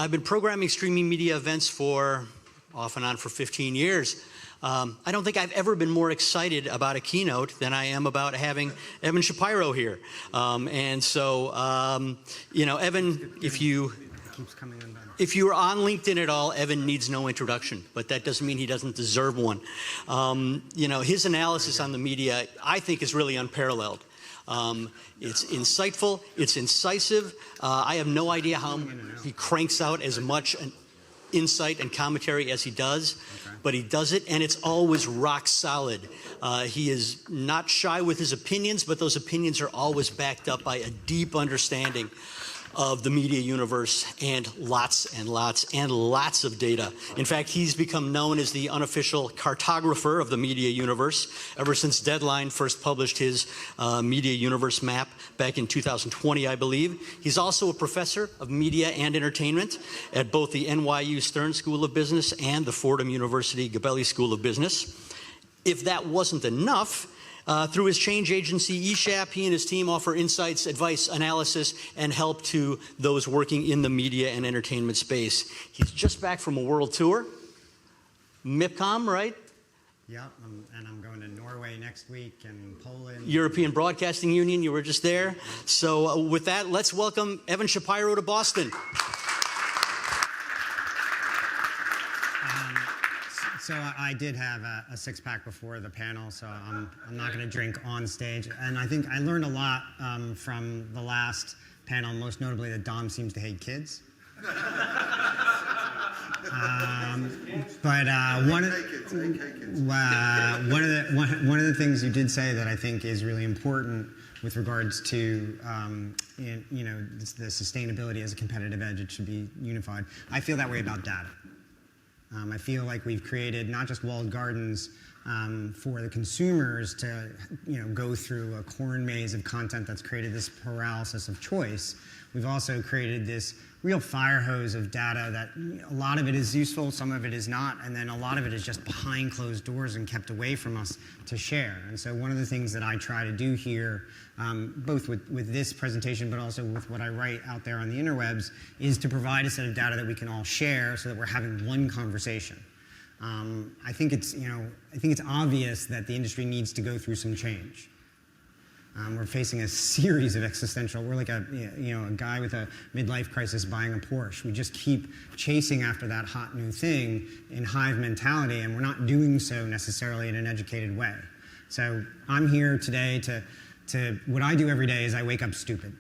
I've been programming streaming media events for off and on for 15 years. I don't think I've ever been more excited about a keynote than I am about having Evan Shapiro here. And so, you know, Evan, if you're on LinkedIn at all, Evan needs no introduction, but that doesn't mean he doesn't deserve one. You know, his analysis on the media, I think, is really unparalleled. It's insightful, it's incisive. I have no idea how he cranks out as much insight and commentary as he does, but he does it, and it's always rock solid. He is not shy with his opinions, but those opinions are always backed up by a deep understanding of the media universe and lots and lots and lots of data. In fact, he's become known as the unofficial cartographer of the media universe ever since Deadline first published his media universe map back in 2020, I believe. He's also a professor of media and entertainment at both the NYU Stern School of Business and the Fordham University Gabelli School of Business. If that wasn't enough, through his change agency, ESHAP, he and his team offer insights, advice, analysis, and help to those working in the media and entertainment space. He's just back from a world tour. MIPCOM, right? Yeah, and I'm going to Norway next week and Poland. European Broadcasting Union, you were just there. So with that, let's welcome Evan Shapiro to Boston. So I did have a six-pack before the panel, so I'm not going to drink on stage. And I think I learned a lot from the last panel, most notably that Dom seems to hate kids. But one of the things you did say that I think is really important with regards to you know, the sustainability as a competitive edge, it should be unified. I feel that way about data. I feel like we've created not just walled gardens for the consumers to, you know, go through a corn maze of content that's created this paralysis of choice. We've also created this real fire hose of data that a lot of it is useful, some of it is not, and then a lot of it is just behind closed doors and kept away from us to share. And so one of the things that I try to do here, both with this presentation but also with what I write out there on the interwebs, is to provide a set of data that we can all share so that we're having one conversation. I think it's obvious that the industry needs to go through some change. We're facing a series of existential. We're like a guy with a midlife crisis buying a Porsche. We just keep chasing after that hot new thing in hive mentality, and we're not doing so necessarily in an educated way. So I'm here today to what I do every day is I wake up stupid,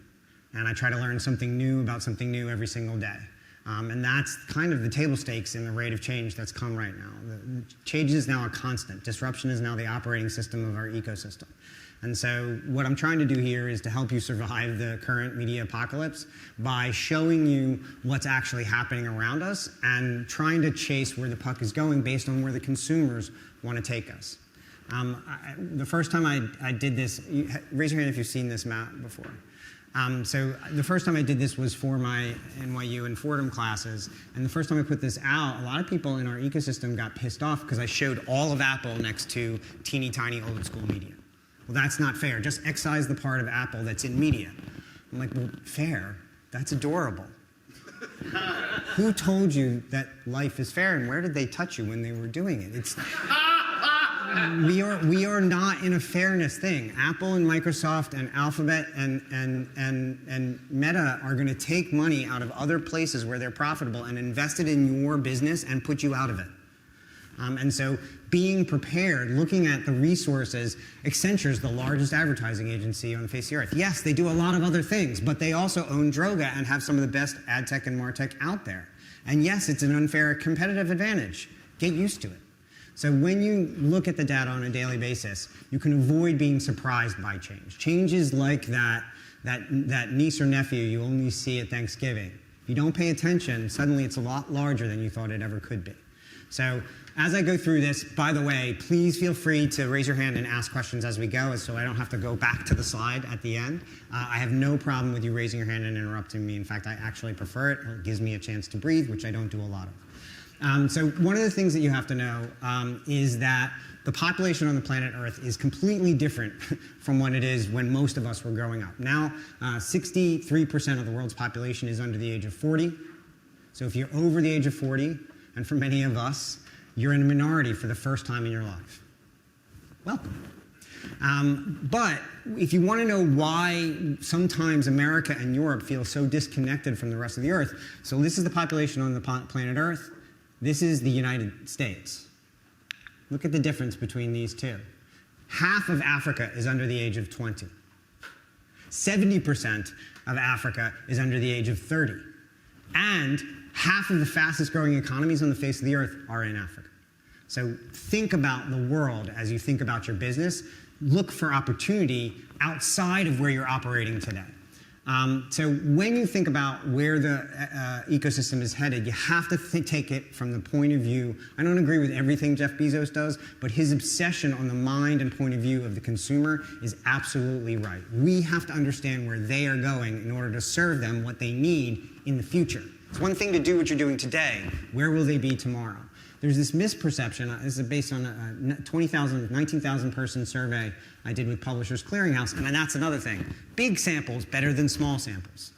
and I try to learn something new about something new every single day. And that's kind of the table stakes in the rate of change that's come right now. The change is now a constant. Disruption is now the operating system of our ecosystem. And so what I'm trying to do here is to help you survive the current media apocalypse by showing you what's actually happening around us and trying to chase where the puck is going based on where the consumers want to take us. The first time I did this, raise your hand if you've seen this map before. So the first time I did this was for my NYU and Fordham classes, and the first time I put this out, a lot of people in our ecosystem got pissed off because I showed all of Apple next to teeny tiny old school media. Well, that's not fair. Just excise the part of Apple that's in media. I'm like, well, fair? That's adorable. Who told you that life is fair, and where did they touch you when they were doing it? We are not in a fairness thing. Apple and Microsoft and Alphabet and Meta are going to take money out of other places where they're profitable and invest it in your business and put you out of it. And so being prepared, looking at the resources, Accenture's the largest advertising agency on the face of the earth. Yes, they do a lot of other things, but they also own Droga and have some of the best ad tech and martech out there. And yes, it's an unfair competitive advantage. Get used to it. So when you look at the data on a daily basis, you can avoid being surprised by change. Change is like that niece or nephew you only see at Thanksgiving. If you don't pay attention, suddenly it's a lot larger than you thought it ever could be. So as I go through this, by the way, please feel free to raise your hand and ask questions as we go, so I don't have to go back to the slide at the end. I have no problem with you raising your hand and interrupting me. In fact, I actually prefer it. It gives me a chance to breathe, which I don't do a lot of. So one of the things that you have to know is that the population on the planet Earth is completely different from what it is when most of us were growing up. Now, 63% of the world's population is under the age of 40. So if you're over the age of 40, and for many of us, you're in a minority for the first time in your life. Welcome. But if you want to know why sometimes America and Europe feel so disconnected from the rest of the Earth, so this is the population on the planet Earth. This is the United States. Look at the difference between these two. Half of Africa is under the age of 20. 70% of Africa is under the age of 30. And half of the fastest growing economies on the face of the Earth are in Africa. So think about the world as you think about your business. Look for opportunity outside of where you're operating today. So when you think about where the ecosystem is headed, you have to take it from the point of view. I don't agree with everything Jeff Bezos does, but his obsession on the mind and point of view of the consumer is absolutely right. We have to understand where they are going in order to serve them what they need in the future. It's one thing to do what you're doing today. Where will they be tomorrow? There's this misperception. This is based on a 19,000 person survey I did with Publishers Clearinghouse, and that's another thing. Big samples better than small samples.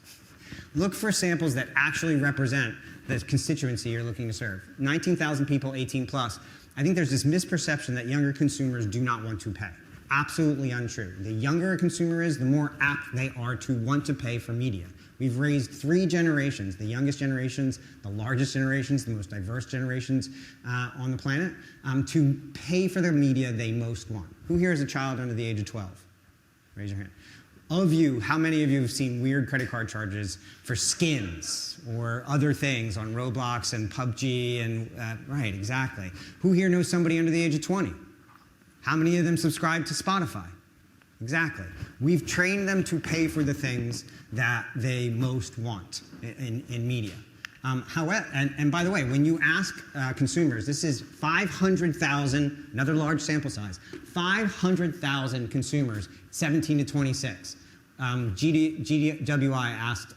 Look for samples that actually represent the constituency you're looking to serve. 19,000 people, 18 plus. I think there's this misperception that younger consumers do not want to pay. Absolutely untrue. The younger a consumer is, the more apt they are to want to pay for media. We've raised 3 generations, the youngest generations, the largest generations, the most diverse generations on the planet, to pay for the media they most want. Who here is a child under the age of 12? Raise your hand. Of you, how many of you have seen weird credit card charges for skins or other things on Roblox and PUBG and, right, exactly. Who here knows somebody under the age of 20? How many of them subscribe to Spotify? Exactly. We've trained them to pay for the things that they most want in media. However, and by the way, when you ask consumers, this is 500,000, another large sample size, 500,000 consumers, 17 to 26. GWI asked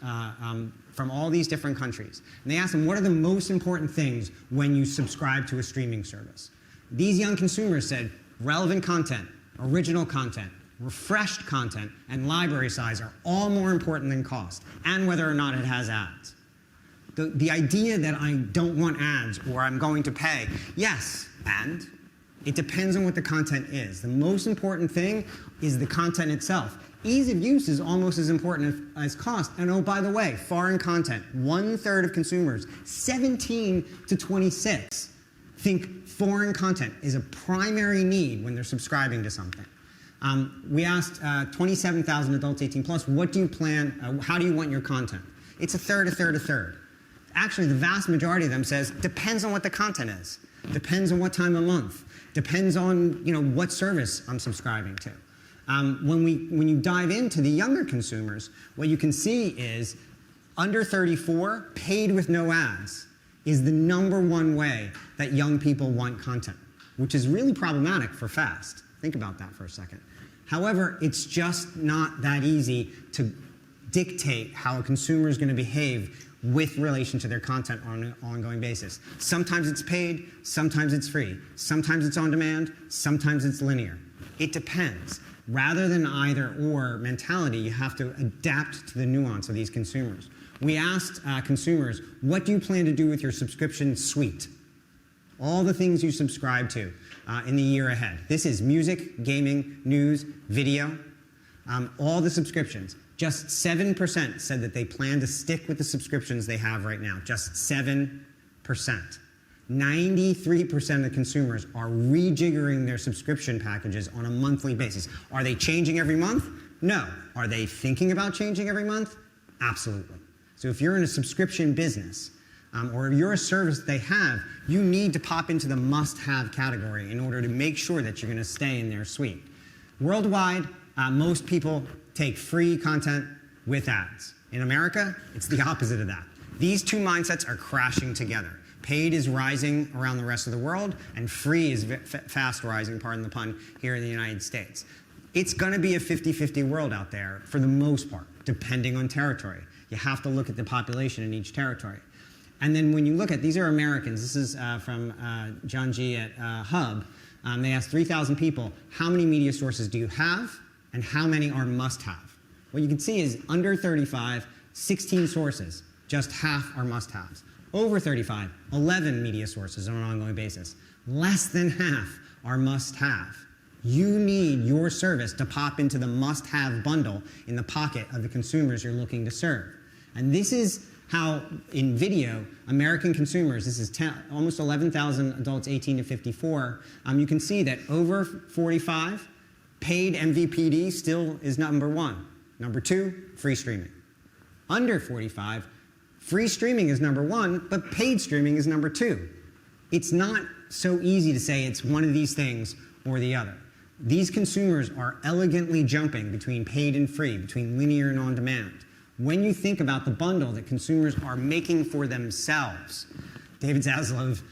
from all these different countries. And they asked them, what are the most important things when you subscribe to a streaming service? These young consumers said, relevant content, original content, refreshed content, and library size are all more important than cost, and whether or not it has ads. The idea that I don't want ads or I'm going to pay, yes, and it depends on what the content is. The most important thing is the content itself. Ease of use is almost as important as cost. And oh, by the way, foreign content, 1/3 of consumers, 17 to 26, think foreign content is a primary need when they're subscribing to something. We asked 27,000 adults 18 plus, what do you plan, how do you want your content? It's a third, a third, a third. Actually, the vast majority of them says, depends on what the content is. Depends on what time of month. Depends on what service I'm subscribing to. When you dive into the younger consumers, what you can see is under 34, paid with no ads, is the #1 way that young people want content, which is really problematic for FAST. Think about that for a second. However, it's just not that easy to dictate how a consumer is going to behave with relation to their content on an ongoing basis. Sometimes it's paid, sometimes it's free. Sometimes it's on demand, sometimes it's linear. It depends. Rather than either or mentality, you have to adapt to the nuance of these consumers. We asked consumers, what do you plan to do with your subscription suite? All the things you subscribe to in the year ahead. This is music, gaming, news, video, all the subscriptions. Just 7% said that they plan to stick with the subscriptions they have right now. Just 7%. 93% of consumers are rejiggering their subscription packages on a monthly basis. Are they changing every month? No. Are they thinking about changing every month? Absolutely. So if you're in a subscription business, or if you're a service they have, you need to pop into the must-have category in order to make sure that you're going to stay in their suite. Worldwide, most people take free content with ads. In America, it's the opposite of that. These two mindsets are crashing together. Paid is rising around the rest of the world, and free is fast rising, pardon the pun, here in the United States. It's going to be a 50-50 world out there for the most part, depending on territory. You have to look at the population in each territory. And then when you look at, these are Americans. This is from John G. at Hub. They asked 3,000 people, how many media sources do you have, and how many are must-have? What you can see is under 35, 16 sources. Just half are must-haves. Over 35, 11 media sources on an ongoing basis. Less than half are must-have. You need your service to pop into the must-have bundle in the pocket of the consumers you're looking to serve. And this is how, in video, American consumers, this is almost 11,000 adults 18 to 54, you can see that over 45, paid MVPD still is number one. Number two, free streaming. Under 45, free streaming is number one, but paid streaming is number two. It's not so easy to say it's one of these things or the other. These consumers are elegantly jumping between paid and free, between linear and on-demand. When you think about the bundle that consumers are making for themselves, David Zaslav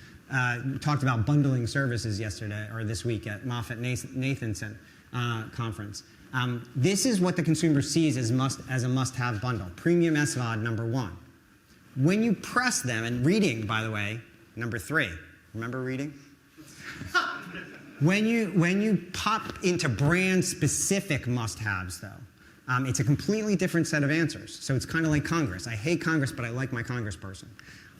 talked about bundling services yesterday or this week at Moffett-Nathanson conference. This is what the consumer sees as a must-have bundle. Premium SVOD, number one. When you press them, and reading, by the way, number three. Remember reading? When you pop into brand-specific must-haves, though, it's a completely different set of answers. So it's kind of like Congress. I hate Congress, but I like my congressperson.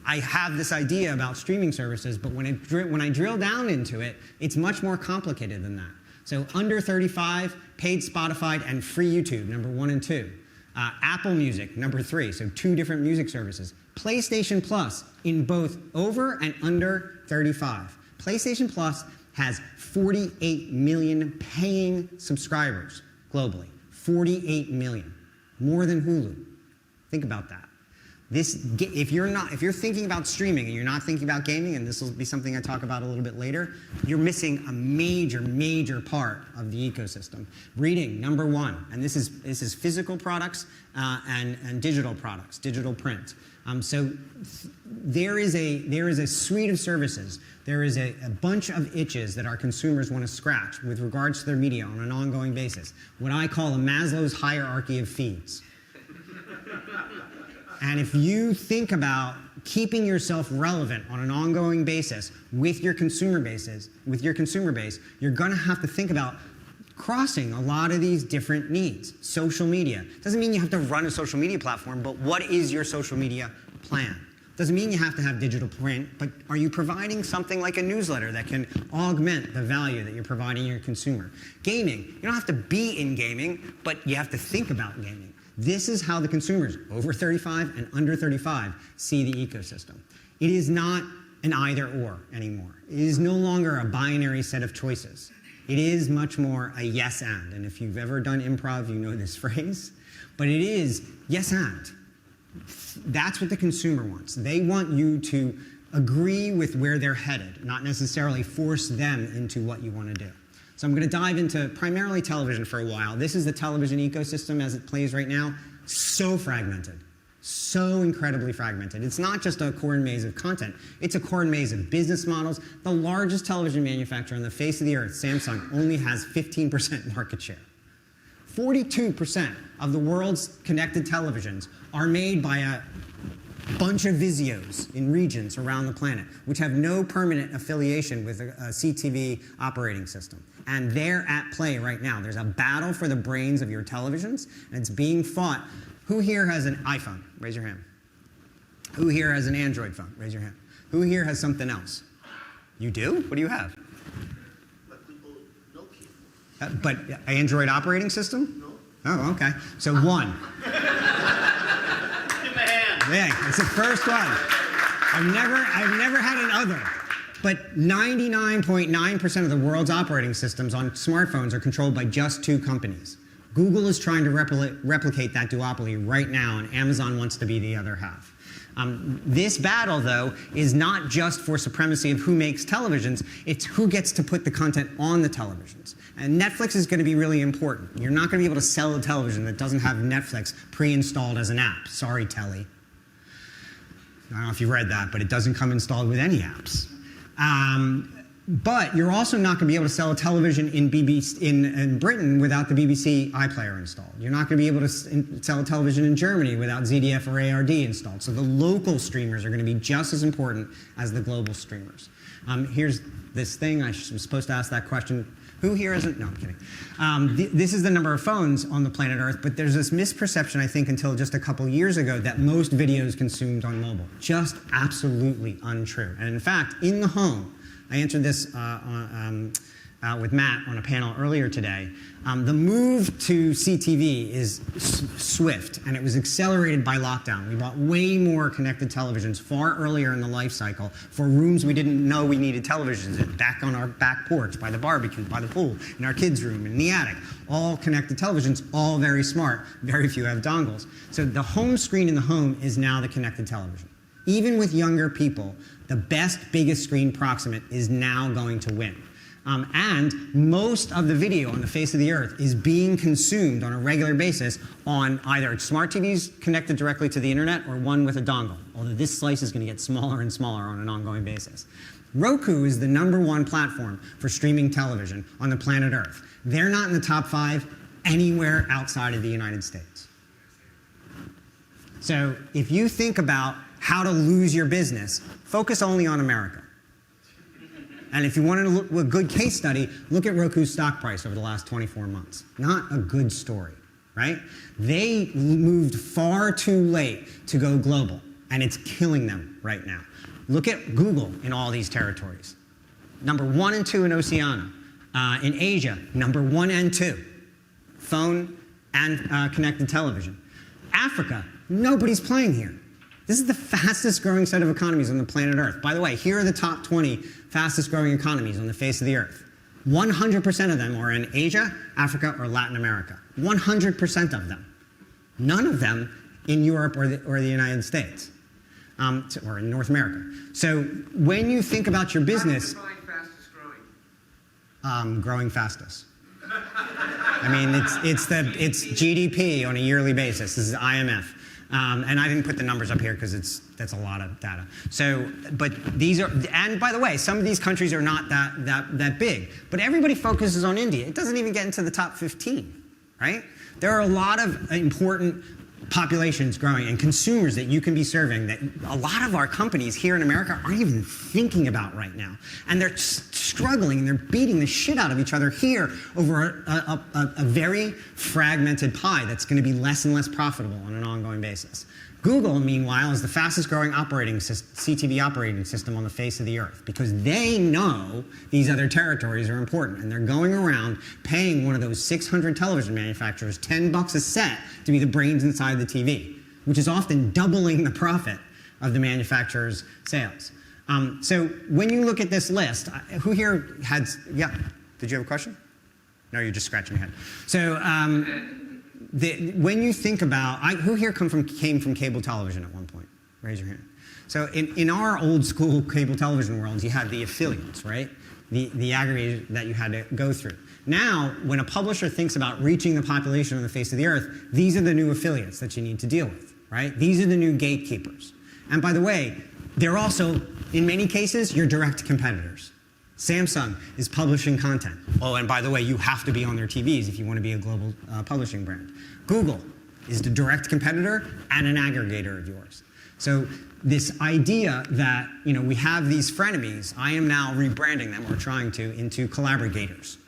I have this idea about streaming services, but when I drill down into it, it's much more complicated than that. So under 35, paid Spotify and free YouTube, number one and two. Apple Music, number three, so two different music services. PlayStation Plus in both over and under 35. PlayStation Plus has 48 million paying subscribers globally. 48 million, more than Hulu. Think about that. If you're thinking about streaming and you're not thinking about gaming, and this will be something I talk about a little bit later, you're missing a major, major part of the ecosystem. Reading, number one, and this is physical products and digital products, digital print. So there is a suite of services. There is a bunch of itches that our consumers want to scratch with regards to their media on an ongoing basis. What I call a Maslow's hierarchy of feeds. And if you think about keeping yourself relevant on an ongoing basis with your consumer base, you're going to have to think about crossing a lot of these different needs. Social media. Doesn't mean you have to run a social media platform, but what is your social media plan? Doesn't mean you have to have digital print, but are you providing something like a newsletter that can augment the value that you're providing your consumer? Gaming. You don't have to be in gaming, but you have to think about gaming. This is how the consumers over 35 and under 35 see the ecosystem. It is not an either-or anymore. It is no longer a binary set of choices. It is much more a yes and. And if you've ever done improv, you know this phrase. But it is yes and. That's what the consumer wants. They want you to agree with where they're headed, not necessarily force them into what you want to do. So I'm going to dive into primarily television for a while. This is the television ecosystem as it plays right now. So fragmented. So incredibly fragmented. It's not just a corn maze of content. It's a corn maze of business models. The largest television manufacturer on the face of the earth, Samsung, only has 15% market share. 42% of the world's connected televisions are made by a bunch of Vizios in regions around the planet, which have no permanent affiliation with a CTV operating system. And they're at play right now. There's a battle for the brains of your televisions, and it's being fought. Who here has an iPhone? Raise your hand. Who here has an Android phone? Raise your hand. Who here has something else? You do? What do you have? But Android operating system? No. Oh, okay. So one. Give him a hand. Yeah, it's the first one. I've never had an other. But 99.9% of the world's operating systems on smartphones are controlled by just two companies. Google is trying to replicate that duopoly right now, and Amazon wants to be the other half. This battle, though, is not just for supremacy of who makes televisions, it's who gets to put the content on the televisions. And Netflix is going to be really important. You're not going to be able to sell a television that doesn't have Netflix pre-installed as an app. Sorry, Telly. I don't know if you read that, but it doesn't come installed with any apps. But you're also not going to be able to sell a television in Britain without the BBC iPlayer installed. You're not going to be able to sell a television in Germany without ZDF or ARD installed. So the local streamers are going to be just as important as the global streamers. Here's this thing. I was supposed to ask that question. Who here isn't? No, I'm kidding. This is the number of phones on the planet Earth, but there's this misperception, I think, until just a couple years ago that most videos consumed on mobile. Just absolutely untrue. And in fact, in the home, I answered this with Matt on a panel earlier today. The move to CTV is swift, and it was accelerated by lockdown. We bought way more connected televisions far earlier in the life cycle for rooms we didn't know we needed televisions in, back on our back porch, by the barbecue, by the pool, in our kids' room, in the attic. All connected televisions, all very smart. Very few have dongles. So the home screen in the home is now the connected television. Even with younger people, the best, biggest screen proximate is now going to win. And most of the video on the face of the earth is being consumed on a regular basis on either smart TVs connected directly to the internet or one with a dongle, although this slice is going to get smaller and smaller on an ongoing basis. Roku is the #1 platform for streaming television on the planet Earth. They're not in the top 5 anywhere outside of the United States. So if you think about how to lose your business, focus only on America. And if you want to look at a good case study, look at Roku's stock price over the last 24 months. Not a good story, right? They moved far too late to go global, and it's killing them right now. Look at Google in all these territories. #1 and 2 in Oceania. In Asia, #1 and 2. Phone and connected television. Africa, nobody's playing here. This is the fastest growing set of economies on the planet Earth. By the way, here are the top 20 fastest growing economies on the face of the Earth. 100% of them are in Asia, Africa, or Latin America. 100% of them. None of them in Europe or the United States, or in North America. So when you think about your business... How do you define fastest growing? Growing fastest. I mean, it's GDP on a yearly basis. This is IMF. And I didn't put the numbers up here because that's a lot of data. So, but these are, and by the way, some of these countries are not that big. But everybody focuses on India. It doesn't even get into the top 15, right? There are a lot of important populations growing and consumers that you can be serving that a lot of our companies here in America aren't even thinking about right now. And they're struggling and they're beating the shit out of each other here over a very fragmented pie that's going to be less and less profitable on an ongoing basis. Google, meanwhile, is the fastest growing CTV operating system on the face of the earth because they know these other territories are important and they're going around paying one of those 600 television manufacturers $10 a set to be the brains inside the TV, which is often doubling the profit of the manufacturer's sales. So when you look at this list, who here had, yeah, did you have a question? No, you're just scratching your head. So when you think about, who here came from cable television at one point? Raise your hand. So in our old school cable television world, you had the affiliates, right? The aggregators that you had to go through. Now, when a publisher thinks about reaching the population on the face of the earth, these are the new affiliates that you need to deal with, right? These are the new gatekeepers. And by the way, they're also, in many cases, your direct competitors. Samsung is publishing content. Oh, and by the way, you have to be on their TVs if you want to be a global publishing brand. Google is the direct competitor and an aggregator of yours. So this idea that we have these frenemies, I am now rebranding them, or trying to, into collaborators.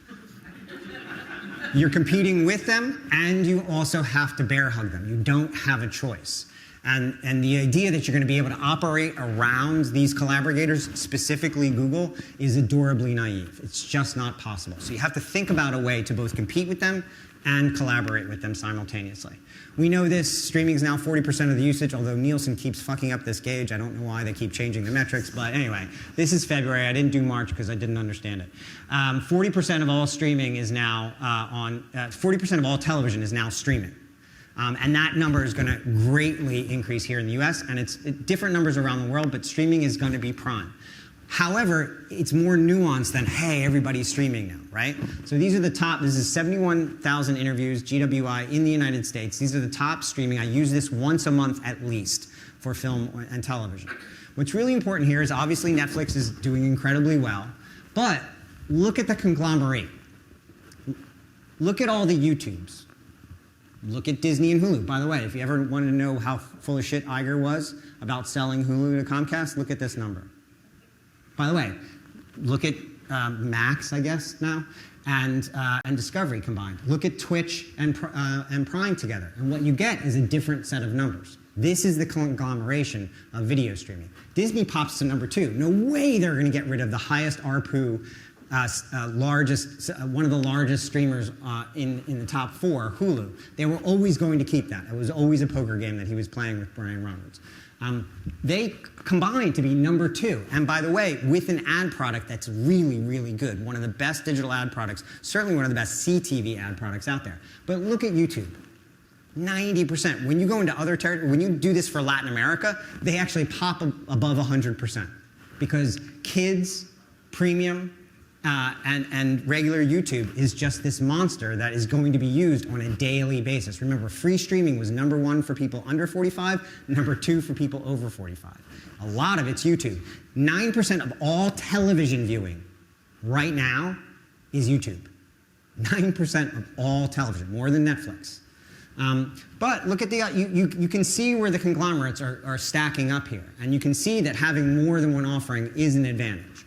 You're competing with them, and you also have to bear hug them. You don't have a choice. And the idea that you're going to be able to operate around these collaborators, specifically Google, is adorably naive. It's just not possible. So you have to think about a way to both compete with them and collaborate with them simultaneously. We know this. Streaming is now 40% of the usage, although Nielsen keeps fucking up this gauge. I don't know why they keep changing the metrics. But anyway, this is February. I didn't do March because I didn't understand it. 40% of all streaming is now 40% of all television is now streaming. And that number is going to greatly increase here in the US, and it's different numbers around the world, but streaming is going to be prime. However, it's more nuanced than, hey, everybody's streaming now, right? So these are the top, this is 71,000 interviews, GWI, in the United States. These are the top streaming. I use this once a month at least for film and television. What's really important here is obviously Netflix is doing incredibly well, But look at the conglomerate. Look at all the YouTubes. Look at Disney and Hulu. By the way, if you ever wanted to know how full of shit Iger was about selling Hulu to Comcast, look at this number. By the way, look at Max, I guess, now, and Discovery combined. Look at Twitch and Prime together. And what you get is a different set of numbers. This is the conglomeration of video streaming. Disney pops to number 2. No way they're going to get rid of the highest ARPU, one of the largest streamers in the top 4, Hulu. They were always going to keep that. It was always a poker game that he was playing with Brian Roberts. They combined to be number 2. And by the way, with an ad product that's really, really good. One of the best digital ad products, certainly one of the best CTV ad products out there. But look at YouTube. 90%. When you go into other territories, when you do this for Latin America, they actually pop above 100%. Because kids, premium, and regular YouTube is just this monster that is going to be used on a daily basis. Remember, free streaming was number 1 for people under 45, number 2 for people over 45. A lot of it's YouTube. 9% of all television viewing right now is YouTube. 9% of all television, more than Netflix. But look at the, you can see where the conglomerates are stacking up here. And you can see that having more than one offering is an advantage.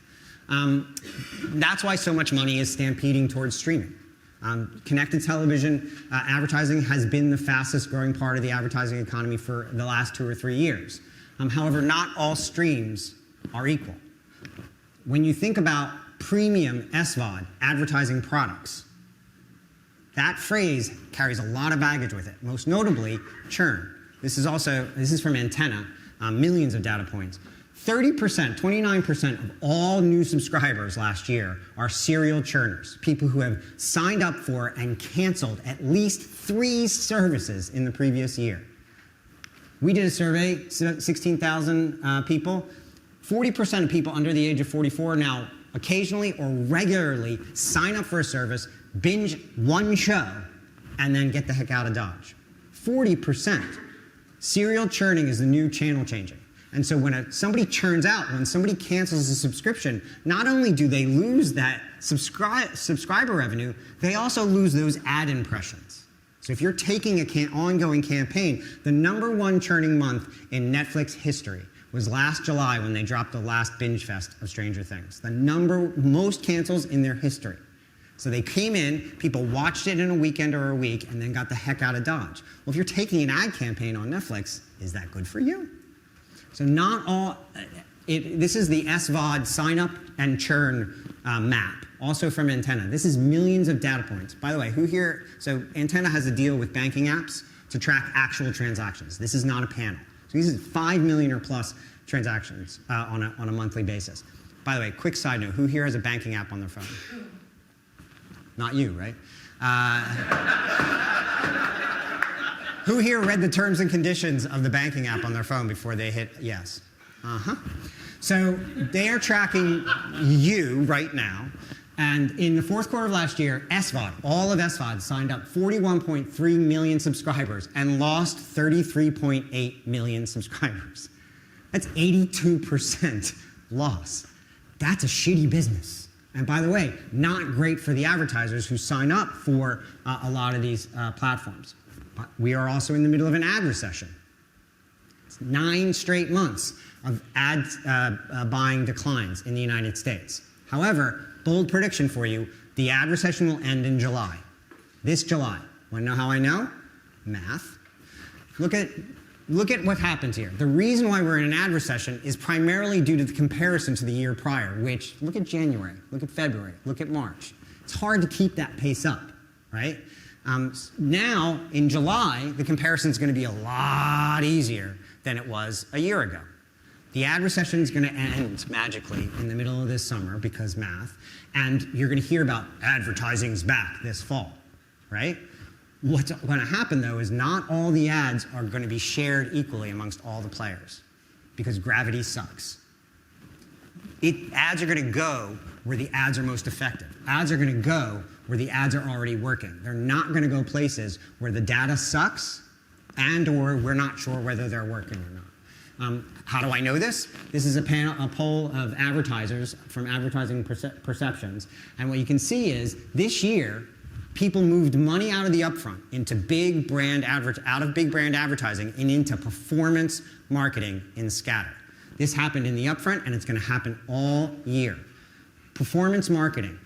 That's why so much money is stampeding towards streaming. Connected television advertising has been the fastest growing part of the advertising economy for the last 2 or 3 years. However, not all streams are equal. When you think about premium SVOD advertising products, that phrase carries a lot of baggage with it, most notably churn. This is from Antenna, millions of data points. 30%, 29% of all new subscribers last year are serial churners, people who have signed up for and canceled at least 3 services in the previous year. We did a survey, 16,000 people. 40% of people under the age of 44 now occasionally or regularly sign up for a service, binge one show, and then get the heck out of Dodge. 40%. Serial churning is the new channel changing. And so when somebody churns out, when somebody cancels a subscription, not only do they lose that subscriber revenue, they also lose those ad impressions. So if you're taking an ongoing campaign, the #1 churning month in Netflix history was last July when they dropped the last binge fest of Stranger Things. The most cancels in their history. So they came in, people watched it in a weekend or a week, and then got the heck out of Dodge. Well, if you're taking an ad campaign on Netflix, is that good for you? So not all, this is the SVOD sign up and churn map, also from Antenna. This is millions of data points. By the way, who here, so Antenna has a deal with banking apps to track actual transactions. This is not a panel. So these are 5 million or plus transactions on a monthly basis. By the way, quick side note, who here has a banking app on their phone? Not you, right? Who here read the terms and conditions of the banking app on their phone before they hit yes? So they are tracking you right now. And in the 4th quarter of last year, SVOD, all of SVOD, signed up 41.3 million subscribers and lost 33.8 million subscribers. That's 82% loss. That's a shitty business. And by the way, not great for the advertisers who sign up for a lot of these platforms. But we are also in the middle of an ad recession. It's 9 straight months of ad buying declines in the United States. However, bold prediction for you, the ad recession will end in July. This July. Want to know how I know? Math. Look at what happens here. The reason why we're in an ad recession is primarily due to the comparison to the year prior, which, look at January, look at February, look at March. It's hard to keep that pace up, right? Now, in July, the comparison is going to be a lot easier than it was a year ago. The ad recession is going to end magically in the middle of this summer because math, and you're going to hear about advertising's back this fall, right? What's going to happen, though, is not all the ads are going to be shared equally amongst all the players because gravity sucks. Ads are going to go where the ads are most effective. Ads are going to go where the ads are already working. They're not going to go places where the data sucks and or we're not sure whether they're working or not. How do I know this? This is a poll of advertisers from Advertising Perceptions. And what you can see is this year, people moved money out of the upfront into big brand advertising and into performance marketing in scatter. This happened in the upfront, and it's going to happen all year. Performance marketing,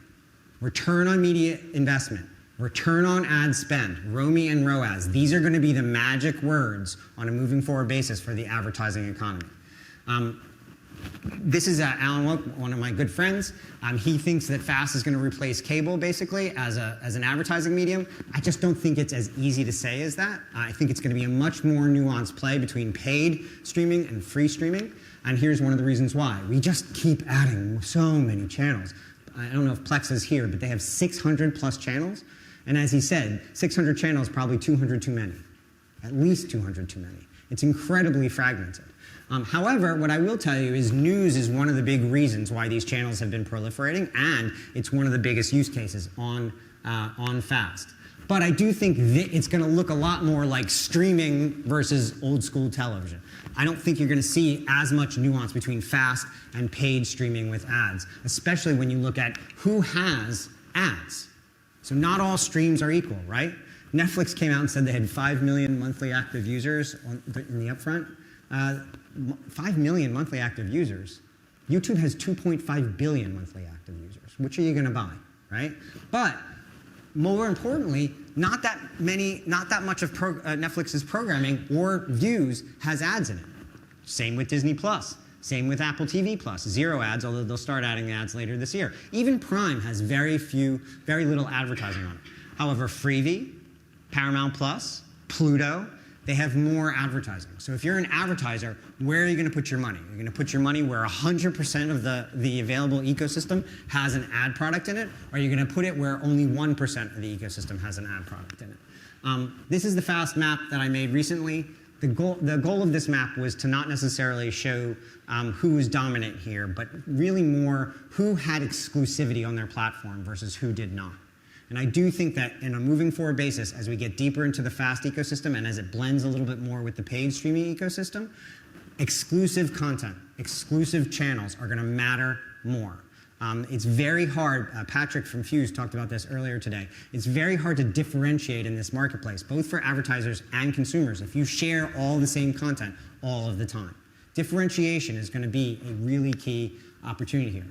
return on media investment, return on ad spend, ROMI and ROAS. These are going to be the magic words on a moving forward basis for the advertising economy. This is Alan Woke, one of my good friends. He thinks that FAST is going to replace cable, basically, as an advertising medium. I just don't think it's as easy to say as that. I think it's going to be a much more nuanced play between paid streaming and free streaming. And here's one of the reasons why. We just keep adding so many channels. I don't know if Plex is here, but they have 600 plus channels. And as he said, 600 channels, probably 200 too many. At least 200 too many. It's incredibly fragmented. However, what I will tell you is news is one of the big reasons why these channels have been proliferating, and it's one of the biggest use cases on FAST. But I do think it's going to look a lot more like streaming versus old school television. I don't think you're going to see as much nuance between FAST and paid streaming with ads, especially when you look at who has ads. So not all streams are equal, right? Netflix came out and said they had 5 million monthly active users in the upfront. 5 million monthly active users. YouTube has 2.5 billion monthly active users. Which are you going to buy, right? But more importantly, not that much of Netflix's programming or views has ads in it. Same with Disney Plus. Same with Apple TV Plus. 0 ads, although they'll start adding ads later this year. Even Prime has very little advertising on it. However, Freevee, Paramount Plus, Pluto, they have more advertising. So if you're an advertiser, where are you going to put your money? You're going to put your money where 100% of the available ecosystem has an ad product in it, or are you going to put it where only 1% of the ecosystem has an ad product in it? This is the FAST map that I made recently. The goal of this map was to not necessarily show who was dominant here, but really more who had exclusivity on their platform versus who did not. And I do think that in a moving forward basis, as we get deeper into the FAST ecosystem and as it blends a little bit more with the paid streaming ecosystem, exclusive content, exclusive channels are going to matter more. It's very hard, Patrick from Fuse talked about this earlier today, it's very hard to differentiate in this marketplace, both for advertisers and consumers, if you share all the same content all of the time. Differentiation is going to be a really key opportunity here.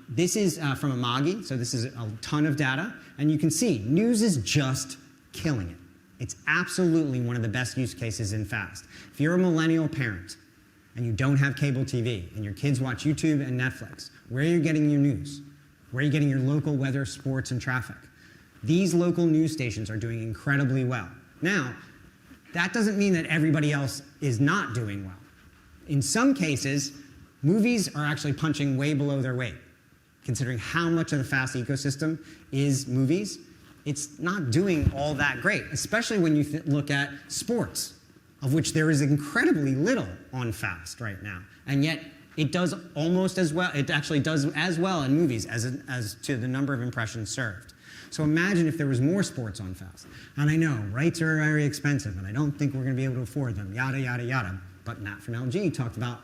This is from Amagi, so this is a ton of data, and you can see news is just killing it. It's absolutely one of the best use cases in FAST. If you're a millennial parent and you don't have cable TV and your kids watch YouTube and Netflix, where are you getting your news? Where are you getting your local weather, sports, and traffic? These local news stations are doing incredibly well. Now, that doesn't mean that everybody else is not doing well. In some cases, movies are actually punching way below their weight. Considering how much of the FAST ecosystem is movies, it's not doing all that great, especially when you look at sports, of which there is incredibly little on FAST right now. And yet, it does almost as well, it actually does as well in movies as to the number of impressions served. So imagine if there was more sports on FAST. And I know, rights are very expensive, and I don't think we're going to be able to afford them, yada, yada, yada. But Matt from LG talked about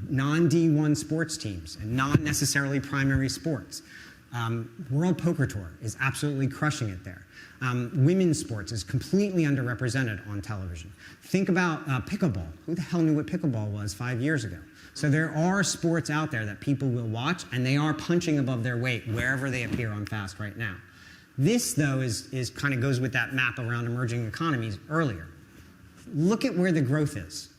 non-D1 sports teams and not necessarily primary sports. World Poker Tour is absolutely crushing it there. Women's sports is completely underrepresented on television. Think about pickleball. Who the hell knew what pickleball was 5 years ago? So there are sports out there that people will watch, and they are punching above their weight wherever they appear on FAST right now. This, though, is kind of goes with that map around emerging economies earlier. Look at where the growth is.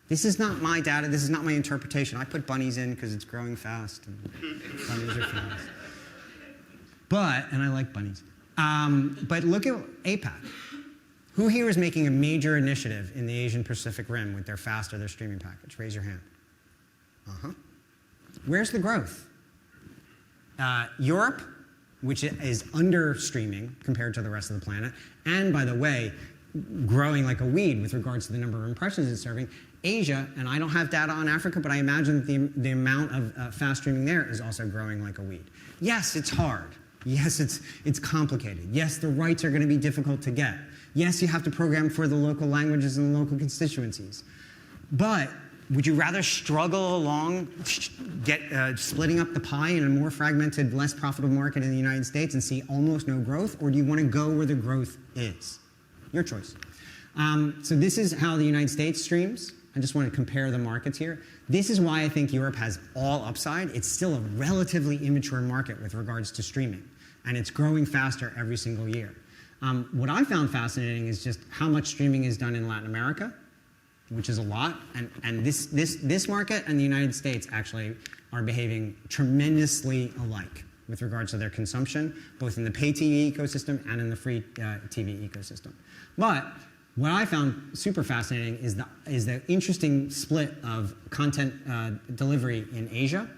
This is not my data. This is not my interpretation. I put bunnies in because it's growing fast. And bunnies are fast. And I like bunnies. But look at APAC. Who here is making a major initiative in the Asian Pacific Rim with their FAST or their streaming package? Raise your hand. Where's the growth? Europe, which is under streaming compared to the rest of the planet, and by the way, growing like a weed with regards to the number of impressions it's serving. Asia, and I don't have data on Africa, but I imagine that the amount of fast streaming there is also growing like a weed. Yes, it's hard. Yes, it's complicated. Yes, the rights are going to be difficult to get. Yes, you have to program for the local languages and the local constituencies. But would you rather struggle along, splitting up the pie in a more fragmented, less profitable market in the United States and see almost no growth, or do you want to go where the growth is? Your choice. So this is how the United States streams. I just want to compare the markets here. This is why I think Europe has all upside. It's still a relatively immature market with regards to streaming, and it's growing faster every single year. What I found fascinating is just how much streaming is done in Latin America, which is a lot, and this market and the United States actually are behaving tremendously alike with regards to their consumption, both in the pay TV ecosystem and in the free TV ecosystem. But what I found super fascinating is the interesting split of content delivery in Asia.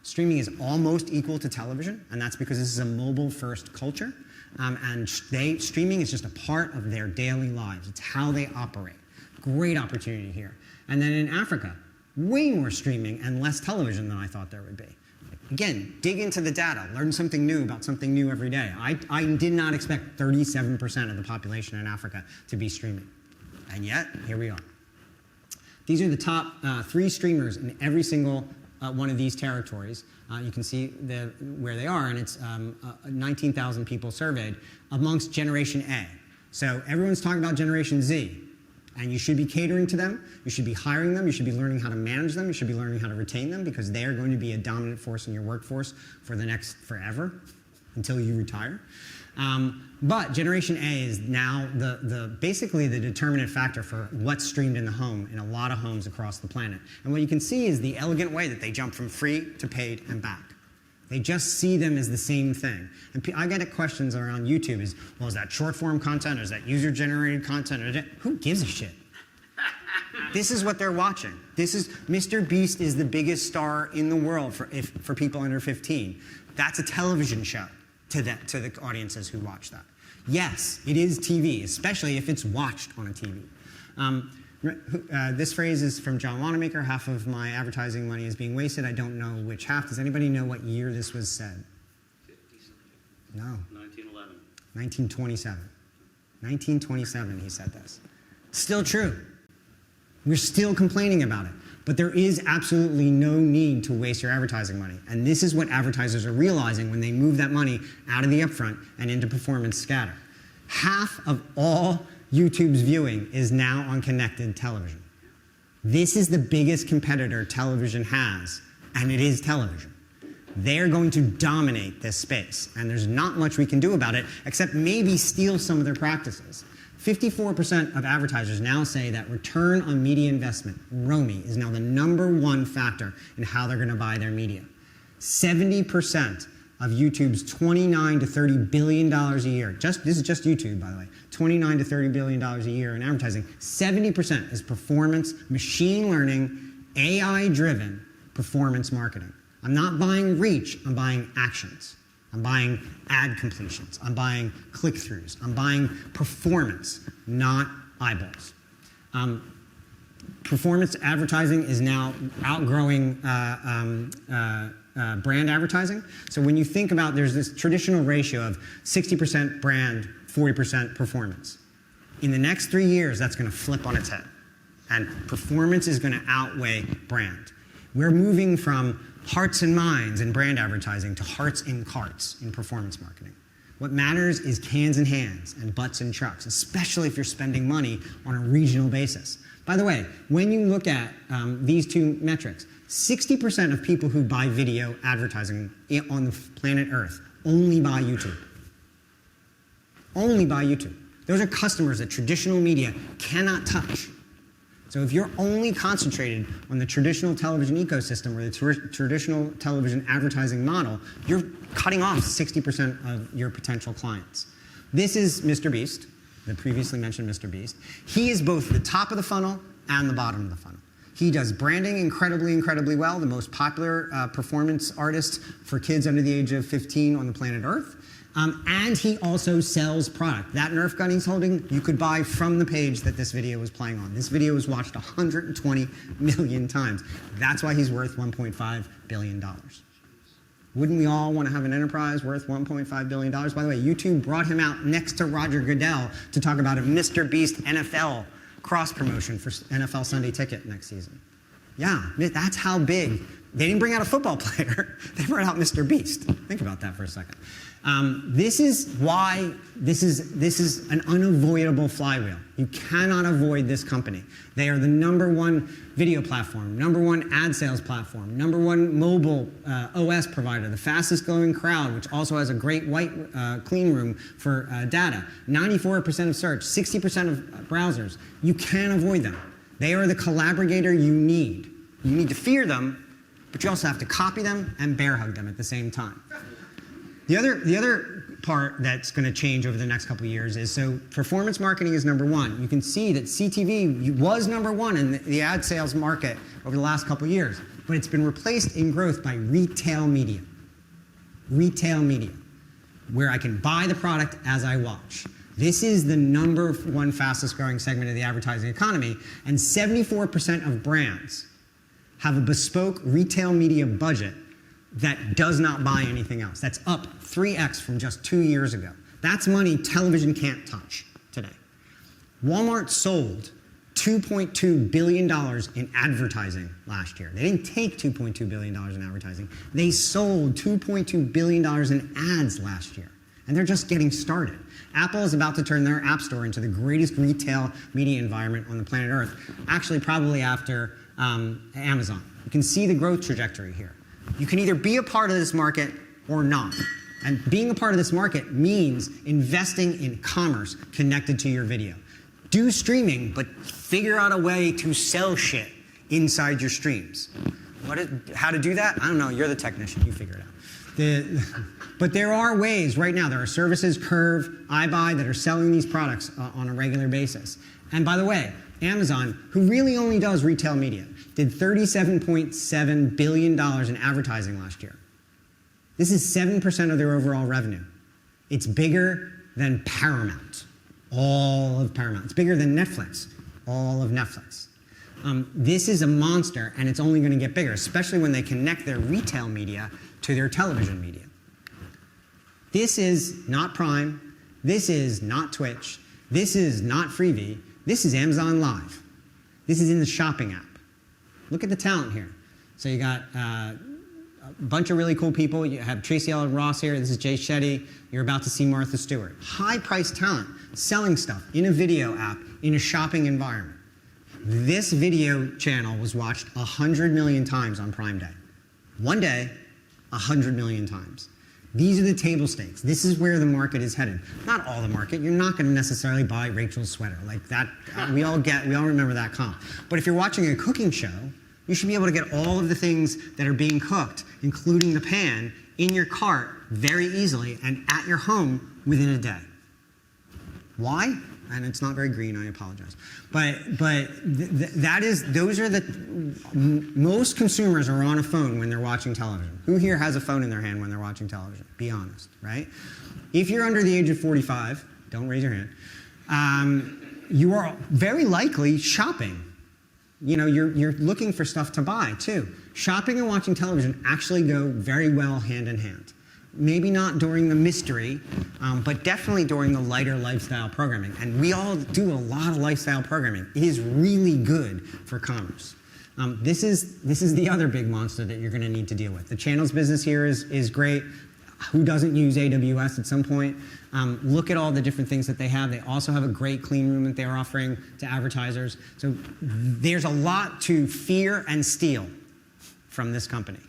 Streaming is almost equal to television, and that's because this is a mobile-first culture, and streaming is just a part of their daily lives. It's how they operate. Great opportunity here. And then in Africa, way more streaming and less television than I thought there would be. Again, dig into the data, learn something new about something new every day. I did not expect 37% of the population in Africa to be streaming. And yet, here we are. These are the top 3 streamers in every single one of these territories. You can see where they are, and it's 19,000 people surveyed amongst Generation A. So everyone's talking about Generation Z. And you should be catering to them, you should be hiring them, you should be learning how to manage them, you should be learning how to retain them, because they are going to be a dominant force in your workforce for the next forever, until you retire. But Generation A is now basically the determinant factor for what's streamed in the home in a lot of homes across the planet. And what you can see is the elegant way that they jump from free to paid and back. They just see them as the same thing. And I get questions around YouTube is, well, is that short form content, or is that user generated content? Who gives a shit? This is what they're watching. Mr. Beast is the biggest star in the world for people under 15. That's a television show to the audiences who watch that. Yes, it is TV, especially if it's watched on a TV. This phrase is from John Wanamaker: half of my advertising money is being wasted. I don't know which half. Does anybody know what year this was said? 50-something. No. 1911. 1927. 1927 he said this. Still true. We're still complaining about it. But there is absolutely no need to waste your advertising money. And this is what advertisers are realizing when they move that money out of the upfront and into performance scatter. Half of all YouTube's viewing is now on connected television. This is the biggest competitor television has, and it is television. They're going to dominate this space, and there's not much we can do about it except maybe steal some of their practices. 54% of advertisers now say that return on media investment, ROMI, is now the #1 factor in how they're going to buy their media. 70% of YouTube's $29 to $30 billion a year, this is just YouTube, by the way, $29 to $30 billion a year in advertising, 70% is performance, machine learning, AI-driven performance marketing. I'm not buying reach, I'm buying actions. I'm buying ad completions. I'm buying click-throughs. I'm buying performance, not eyeballs. Performance advertising is now outgrowing brand advertising. So when you think about, there's this traditional ratio of 60% brand, 40% performance. In the next 3 years, that's going to flip on its head. And performance is going to outweigh brand. We're moving from hearts and minds in brand advertising to hearts in carts in performance marketing. What matters is cans and hands and butts and trucks, especially if you're spending money on a regional basis. By the way, when you look at these 2 metrics, 60% of people who buy video advertising on the planet Earth only buy YouTube. Only buy YouTube. Those are customers that traditional media cannot touch. So if you're only concentrated on the traditional television ecosystem or the traditional television advertising model, you're cutting off 60% of your potential clients. This is Mr. Beast, the previously mentioned Mr. Beast. He is both the top of the funnel and the bottom of the funnel. He does branding incredibly, incredibly well, the most popular performance artist for kids under the age of 15 on the planet Earth. And he also sells product. That Nerf gun he's holding, you could buy from the page that this video was playing on. This video was watched 120 million times. That's why he's worth $1.5 billion. Wouldn't we all want to have an enterprise worth $1.5 billion? By the way, YouTube brought him out next to Roger Goodell to talk about a Mr. Beast NFL cross-promotion for NFL Sunday Ticket next season. Yeah, that's how big. They didn't bring out a football player. They brought out Mr. Beast. Think about that for a second. This is why this is an unavoidable flywheel. You cannot avoid this company. They are the #1 video platform, #1 ad sales platform, #1 mobile OS provider, the fastest growing crowd, which also has a great white clean room for data. 94% of search, 60% of browsers. You can't avoid them. They are the collaborator you need. You need to fear them, but you also have to copy them and bear hug them at the same time. The other part that's going to change over the next couple of years is, so performance marketing is #1. You can see that CTV was #1 in the ad sales market over the last couple of years, but it's been replaced in growth by retail media. Retail media, where I can buy the product as I watch. This is the #1 fastest growing segment of the advertising economy, and 74% of brands have a bespoke retail media budget that does not buy anything else. That's up 3x from just 2 years ago. That's money television can't touch today. Walmart sold $2.2 billion in advertising last year. They didn't take $2.2 billion in advertising. They sold $2.2 billion in ads last year. And they're just getting started. Apple is about to turn their app store into the greatest retail media environment on the planet Earth, actually probably after Amazon. You can see the growth trajectory here. You can either be a part of this market or not. And being a part of this market means investing in commerce connected to your video. Do streaming, but figure out a way to sell shit inside your streams. How to do that? I don't know. You're the technician. You figure it out. But there are ways right now. There are services, Curve, iBuy, that are selling these products on a regular basis. And by the way, Amazon, who really only does retail media, did $37.7 billion in advertising last year. This is 7% of their overall revenue. It's bigger than Paramount, all of Paramount. It's bigger than Netflix, all of Netflix. This is a monster, and it's only going to get bigger, especially when they connect their retail media to their television media. This is not Prime. This is not Twitch. This is not Freevee. This is Amazon Live. This is in the shopping app. Look at the talent here. So you got a bunch of really cool people. You have Tracy Ellen Ross here. This is Jay Shetty. You're about to see Martha Stewart. High-priced talent selling stuff in a video app in a shopping environment. This video channel was watched 100 million times on Prime Day. One day, 100 million times. These are the table stakes. This is where the market is headed. Not all the market. You're not going to necessarily buy Rachel's sweater. Like that, we all remember that comp. But if you're watching a cooking show, you should be able to get all of the things that are being cooked, including the pan, in your cart very easily and at your home within a day. Why? And it's not very green, I apologize. But those are most consumers are on a phone when they're watching television. Who here has a phone in their hand when they're watching television? Be honest, right? If you're under the age of 45, don't raise your hand, you are very likely shopping. You know, you're looking for stuff to buy too. Shopping and watching television actually go very well hand in hand. Maybe not during the mystery, but definitely during the lighter lifestyle programming. And we all do a lot of lifestyle programming. It is really good for commerce. This is the other big monster that you're going to need to deal with. The channels business here is great. Who doesn't use AWS at some point? Look at all the different things that they have. They also have a great clean room that they're offering to advertisers. So there's a lot to fear and steal from this company.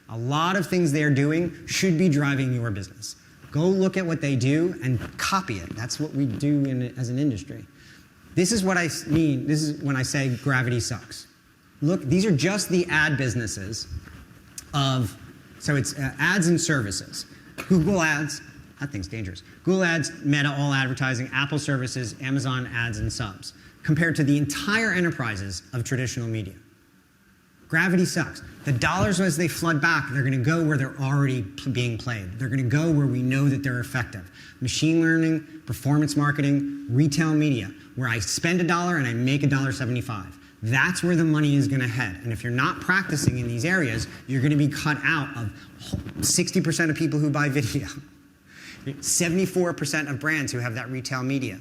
A lot of things they're doing should be driving your business. Go look at what they do and copy it. That's what we do as an industry. This is what I mean. This is when I say gravity sucks. Look, these are just the ad businesses so it's ads and services. Google Ads, that thing's dangerous. Google Ads, Meta, all advertising, Apple services, Amazon ads and subs, compared to the entire enterprises of traditional media. Gravity sucks. The dollars, as they flood back, they're going to go where they're already being played. They're going to go where we know that they're effective. Machine learning, performance marketing, retail media, where I spend $1 and I make $1.75. That's where the money is going to head. And if you're not practicing in these areas, you're going to be cut out of 60% of people who buy video, 74% of brands who have that retail media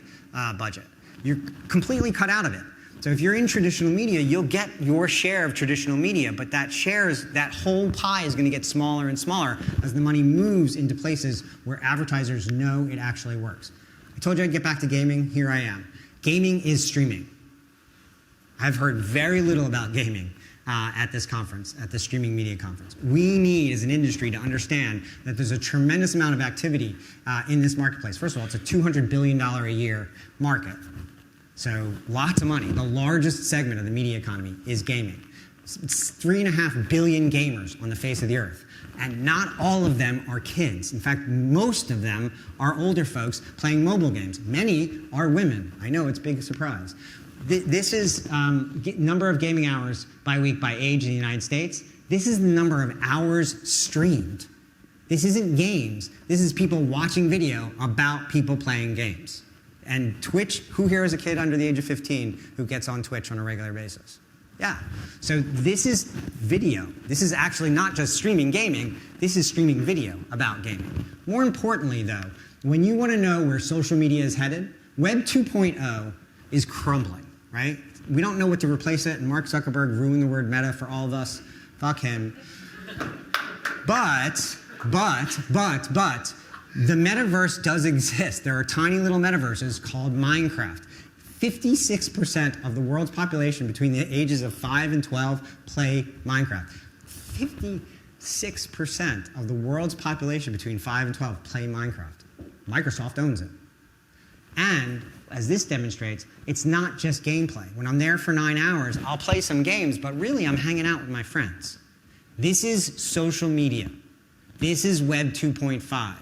budget. You're completely cut out of it. So if you're in traditional media, you'll get your share of traditional media, but that whole pie is going to get smaller and smaller as the money moves into places where advertisers know it actually works. I told you I'd get back to gaming. Here I am. Gaming is streaming. I've heard very little about gaming at this conference, at the streaming media conference. We need, as an industry, to understand that there's a tremendous amount of activity in this marketplace. First of all, it's a $200 billion a year market. So lots of money. The largest segment of the media economy is gaming. It's 3.5 billion gamers on the face of the earth. And not all of them are kids. In fact, most of them are older folks playing mobile games. Many are women. I know, it's a big surprise. This is number of gaming hours by week by age in the United States. This is the number of hours streamed. This isn't games. This is people watching video about people playing games. And Twitch, who here is a kid under the age of 15 who gets on Twitch on a regular basis? Yeah. So this is video. This is actually not just streaming gaming. This is streaming video about gaming. More importantly, though, when you want to know where social media is headed, Web 2.0 is crumbling, right? We don't know what to replace it, and Mark Zuckerberg ruined the word meta for all of us. Fuck him. But, the metaverse does exist. There are tiny little metaverses called Minecraft. 56% of the world's population between the ages of 5 and 12 play Minecraft. 56% of the world's population between 5 and 12 play Minecraft. Microsoft owns it. And as this demonstrates, it's not just gameplay. When I'm there for 9 hours, I'll play some games, but really I'm hanging out with my friends. This is social media. This is Web 2.5.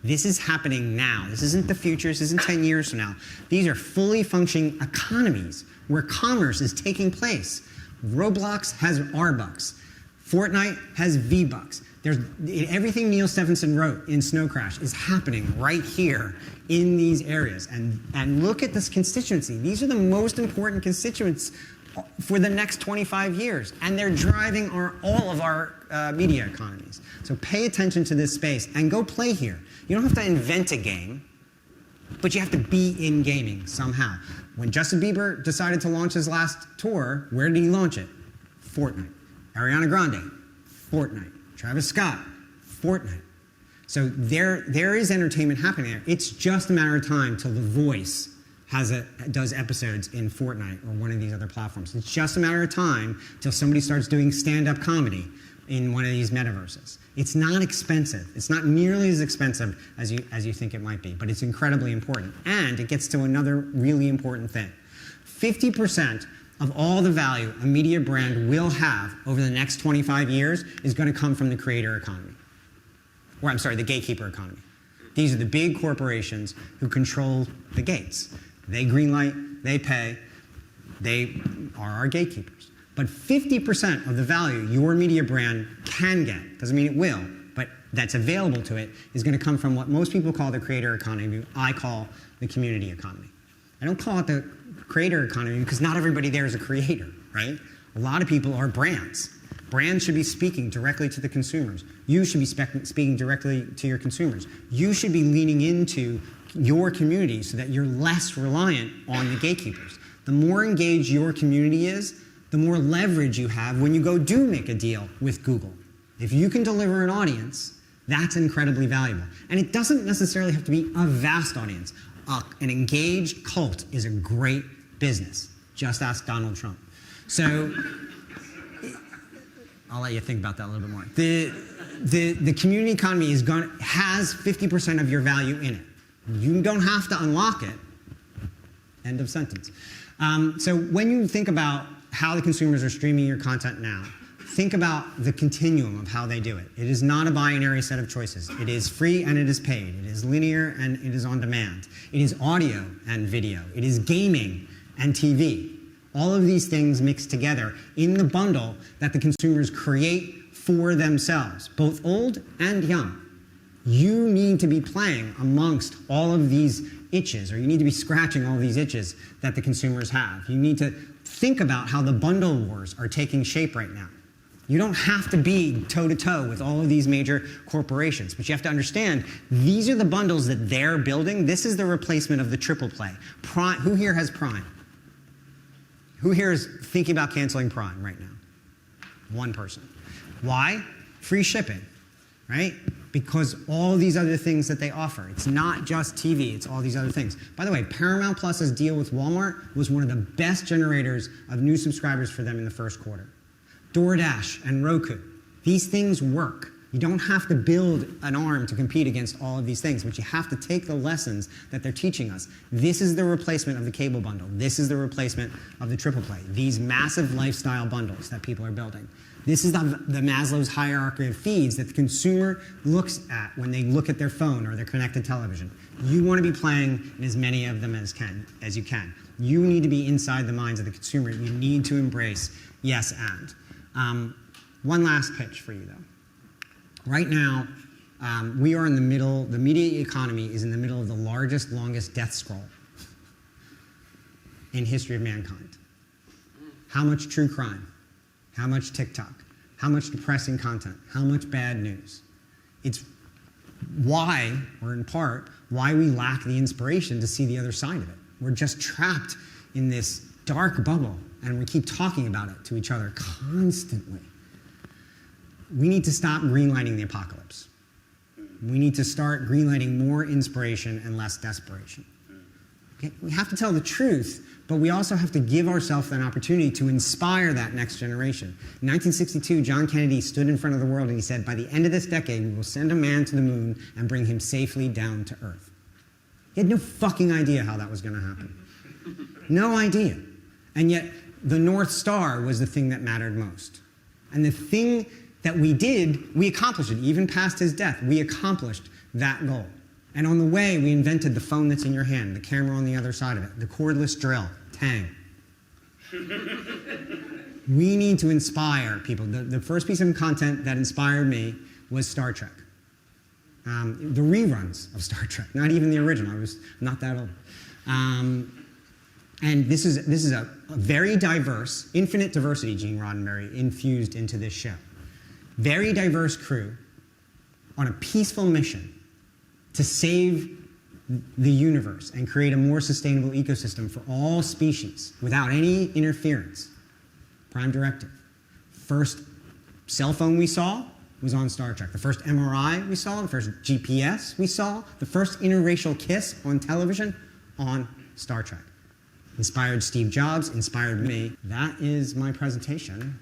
This is happening now. This isn't the future. This isn't 10 years from now. These are fully functioning economies where commerce is taking place. Roblox has R-Bucks. Fortnite has V-Bucks. Everything Neil Stephenson wrote in Snow Crash is happening right here in these areas. And look at this constituency. These are the most important constituents for the next 25 years. And they're driving all of our media economies. So pay attention to this space and go play here. You don't have to invent a game, but you have to be in gaming somehow. When Justin Bieber decided to launch his last tour, where did he launch it? Fortnite. Ariana Grande, Fortnite. Travis Scott, Fortnite. So there is entertainment happening there. It's just a matter of time till The Voice does episodes in Fortnite or one of these other platforms. It's just a matter of time till somebody starts doing stand-up comedy in one of these metaverses. It's not expensive. It's not nearly as expensive as you think it might be, but it's incredibly important. And it gets to another really important thing. 50% of all the value a media brand will have over the next 25 years is going to come from the creator economy. Or I'm sorry, the gatekeeper economy. These are the big corporations who control the gates. They greenlight, they pay, they are our gatekeepers. But 50% of the value your media brand can get, doesn't mean it will, but that's available to it, is going to come from what most people call the creator economy, I call the community economy. I don't call it the creator economy because not everybody there is a creator, right? A lot of people are brands. Brands should be speaking directly to the consumers. You should be speaking directly to your consumers. You should be leaning into your community so that you're less reliant on the gatekeepers. The more engaged your community is, the more leverage you have when you go do make a deal with Google. If you can deliver an audience, that's incredibly valuable. And it doesn't necessarily have to be a vast audience. An engaged cult is a great business. Just ask Donald Trump. So I'll let you think about that a little bit more. The community economy has 50% of your value in it. You don't have to unlock it. End of sentence. So when you think about how the consumers are streaming your content now, think about the continuum of how they do it. It is not a binary set of choices. It is free and it is paid. It is linear and it is on demand. It is audio and video. It is gaming and TV. All of these things mixed together in the bundle that the consumers create for themselves, both old and young. You need to be playing amongst all of these itches, or you need to be scratching all these itches that the consumers have. You need to think about how the bundle wars are taking shape right now. You don't have to be toe-to-toe with all of these major corporations, but you have to understand these are the bundles that they're building. This is the replacement of the triple play. Prime, who here has Prime? Who here is thinking about canceling Prime right now? One person. Why? Free shipping, right? Because all these other things that they offer. It's not just TV, it's all these other things. By the way, Paramount Plus's deal with Walmart was one of the best generators of new subscribers for them in the first quarter. DoorDash and Roku. These things work. You don't have to build an arm to compete against all of these things, but you have to take the lessons that they're teaching us. This is the replacement of the cable bundle. This is the replacement of the triple play. These massive lifestyle bundles that people are building. This is the Maslow's hierarchy of feeds that the consumer looks at when they look at their phone or their connected television. You want to be playing in as many of them as you can. You need to be inside the minds of the consumer. You need to embrace yes and. One last pitch for you, though. Right now, we are in the middle, the media economy is in the middle of the largest, longest death scroll in history of mankind. How much true crime? How much TikTok? How much depressing content? How much bad news? It's why, or in part, why we lack the inspiration to see the other side of it. We're just trapped in this dark bubble, and we keep talking about it to each other constantly. We need to stop greenlighting the apocalypse. We need to start greenlighting more inspiration and less desperation. Okay? We have to tell the truth, but we also have to give ourselves an opportunity to inspire that next generation. In 1962, John Kennedy stood in front of the world and he said, by the end of this decade, we will send a man to the moon and bring him safely down to Earth. He had no fucking idea how that was going to happen. No idea. And yet, the North Star was the thing that mattered most. And the thing that we did, we accomplished it. Even past his death, we accomplished that goal. And on the way, we invented the phone that's in your hand, the camera on the other side of it, the cordless drill, Tang. We need to inspire people. The first piece of content that inspired me was Star Trek. The reruns of Star Trek, not even the original. I was not that old. And this is a very diverse, infinite diversity, Gene Roddenberry infused into this show. Very diverse crew on a peaceful mission to save the universe and create a more sustainable ecosystem for all species without any interference. Prime directive. First cell phone we saw was on Star Trek. The first MRI we saw, the first GPS we saw, the first interracial kiss on television on Star Trek. Inspired Steve Jobs, inspired me. That is my presentation.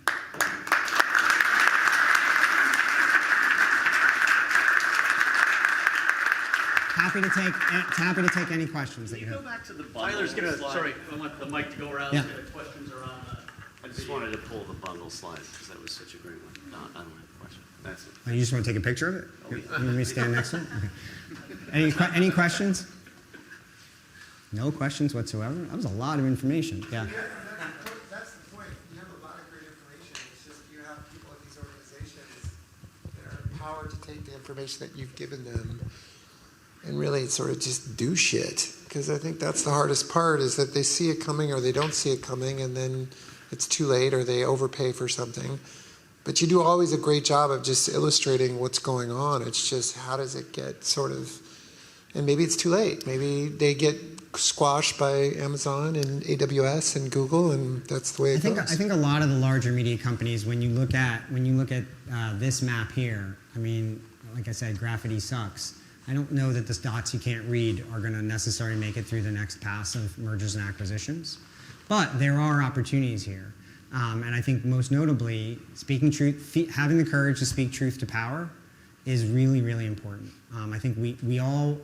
Happy to take any questions that you have. Go back to the bundle Tyler's going to, slide. sorry, I want the mic to go around Yeah. so the questions are on I just wanted to pull the bundle slides because that was such a great one. No, I don't have a question. That's it. Oh, you just want to take a picture of it? You want me to stand next to it? Okay. Any questions? No questions whatsoever? That was a lot of information. Yeah. That's the point. You have a lot of great information. It's just you have people at these organizations that are empowered to take the information that you've given them and really sort of just do shit. Because I think that's the hardest part is that they see it coming or they don't see it coming and then it's too late or they overpay for something. But you do always a great job of just illustrating what's going on. It's just how does it get sort of, and maybe it's too late. Maybe they get squashed by Amazon and AWS and Google, and that's the way it goes. I think a lot of the larger media companies, when you look at this map here, I mean, like I said, graffiti sucks. I don't know that the dots you can't read are going to necessarily make it through the next pass of mergers and acquisitions. But there are opportunities here. And I think most notably, speaking truth, having the courage to speak truth to power is really, really important. I think we all,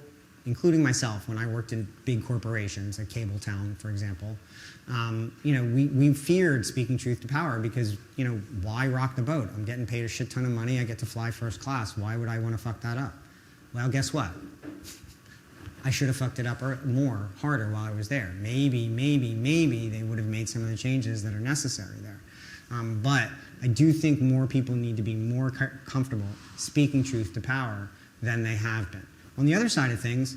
including myself, when I worked in big corporations, like Cabletown, for example, we feared speaking truth to power because, why rock the boat? I'm getting paid a shit ton of money. I get to fly first class. Why would I want to fuck that up? Well, guess what? I should have fucked it up harder while I was there. Maybe they would have made some of the changes that are necessary there. But I do think more people need to be more comfortable speaking truth to power than they have been. On the other side of things,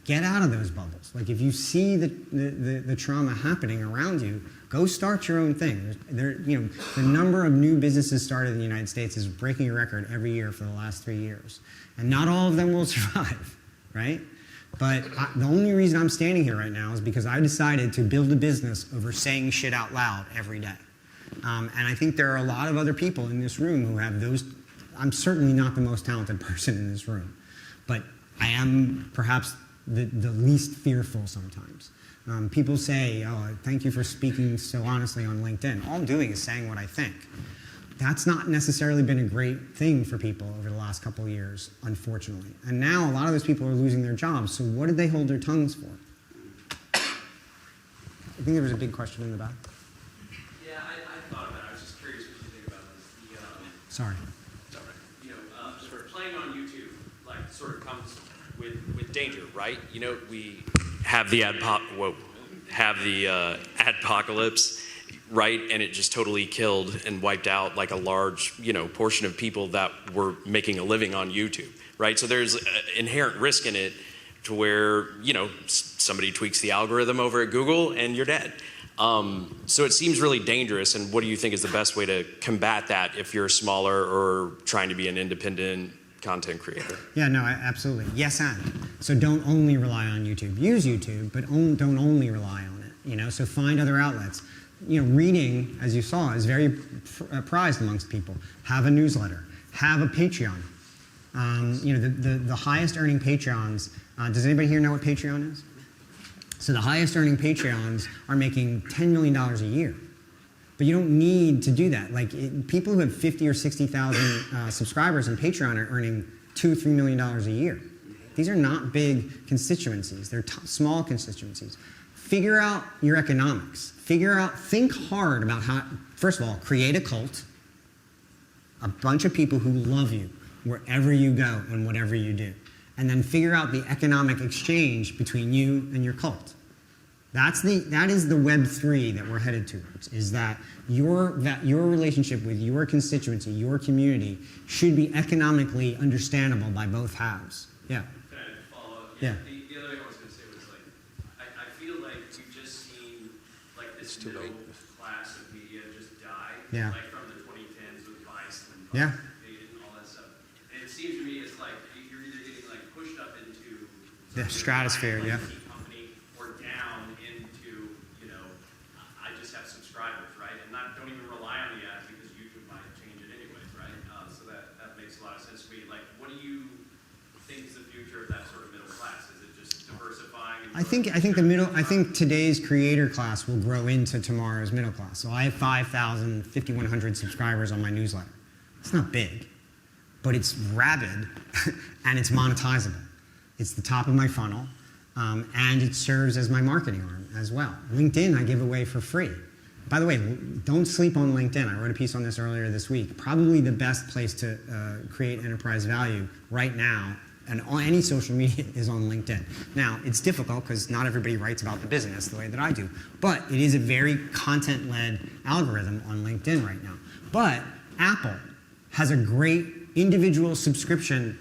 get out of those bubbles. Like if you see the trauma happening around you, go start your own thing. The number of new businesses started in the United States is breaking a record every year for the last 3 years. And not all of them will survive, right? But the only reason I'm standing here right now is because I decided to build a business over saying shit out loud every day. And I think there are a lot of other people in this room who have those. I'm certainly not the most talented person in this room, but I am perhaps the least fearful sometimes. People say, oh, thank you for speaking so honestly on LinkedIn. All I'm doing is saying what I think. That's not necessarily been a great thing for people over the last couple of years, unfortunately. And now a lot of those people are losing their jobs, so what did they hold their tongues for? I think there was a big question in the back. Yeah, I thought about it. I was just curious what you think about this. Sorry. Sorry. Sort of playing on YouTube, like, sort of comes with danger, right? We have the adpocalypse, right? And it just totally killed and wiped out like a large, portion of people that were making a living on YouTube, right? So there's inherent risk in it to where, somebody tweaks the algorithm over at Google and you're dead. So it seems really dangerous. And what do you think is the best way to combat that if you're smaller or trying to be an independent content creator? Yeah, no, absolutely. Yes, and. So don't only rely on YouTube. Use YouTube, but don't only rely on it. So find other outlets. Reading, as you saw, is very prized amongst people. Have a newsletter. Have a Patreon. The highest earning Patreons, does anybody here know what Patreon is? So the highest earning Patreons are making $10 million a year. But you don't need to do that. People who have 50 or 60,000 subscribers on Patreon are earning $2-3 million a year. These are not big constituencies. They're small constituencies. Figure out your economics. Think hard about how, first of all, create a cult, a bunch of people who love you wherever you go and whatever you do. And then figure out the economic exchange between you and your cult. That is the Web3 that we're headed towards, is that your relationship with your constituency, your community, should be economically understandable by both halves. Yeah. Can I follow up? Yeah. The other thing I was going to say was, I feel like we've just seen, this middle class of media just die. Yeah. From the 2010s with Vice and Yeah. and all that stuff. And it seems to me it's like you're either getting, pushed up into The stratosphere, yeah. company or down into, I just have subscribers, right? And don't even rely on the ads because YouTube might change it anyways, right? So that makes a lot of sense to me. What do you think is the future of that sort of middle class? Is it just diversifying? I think today's creator class will grow into tomorrow's middle class. So I have 5,000, 5,100 subscribers on my newsletter. It's not big, but it's rabid and it's monetizable. It's the top of my funnel, and it serves as my marketing arm as well. LinkedIn I give away for free. By the way, don't sleep on LinkedIn. I wrote a piece on this earlier this week. Probably the best place to create enterprise value right now, and on any social media, is on LinkedIn. Now, it's difficult because not everybody writes about the business the way that I do, but it is a very content-led algorithm on LinkedIn right now. But Apple has a great individual subscription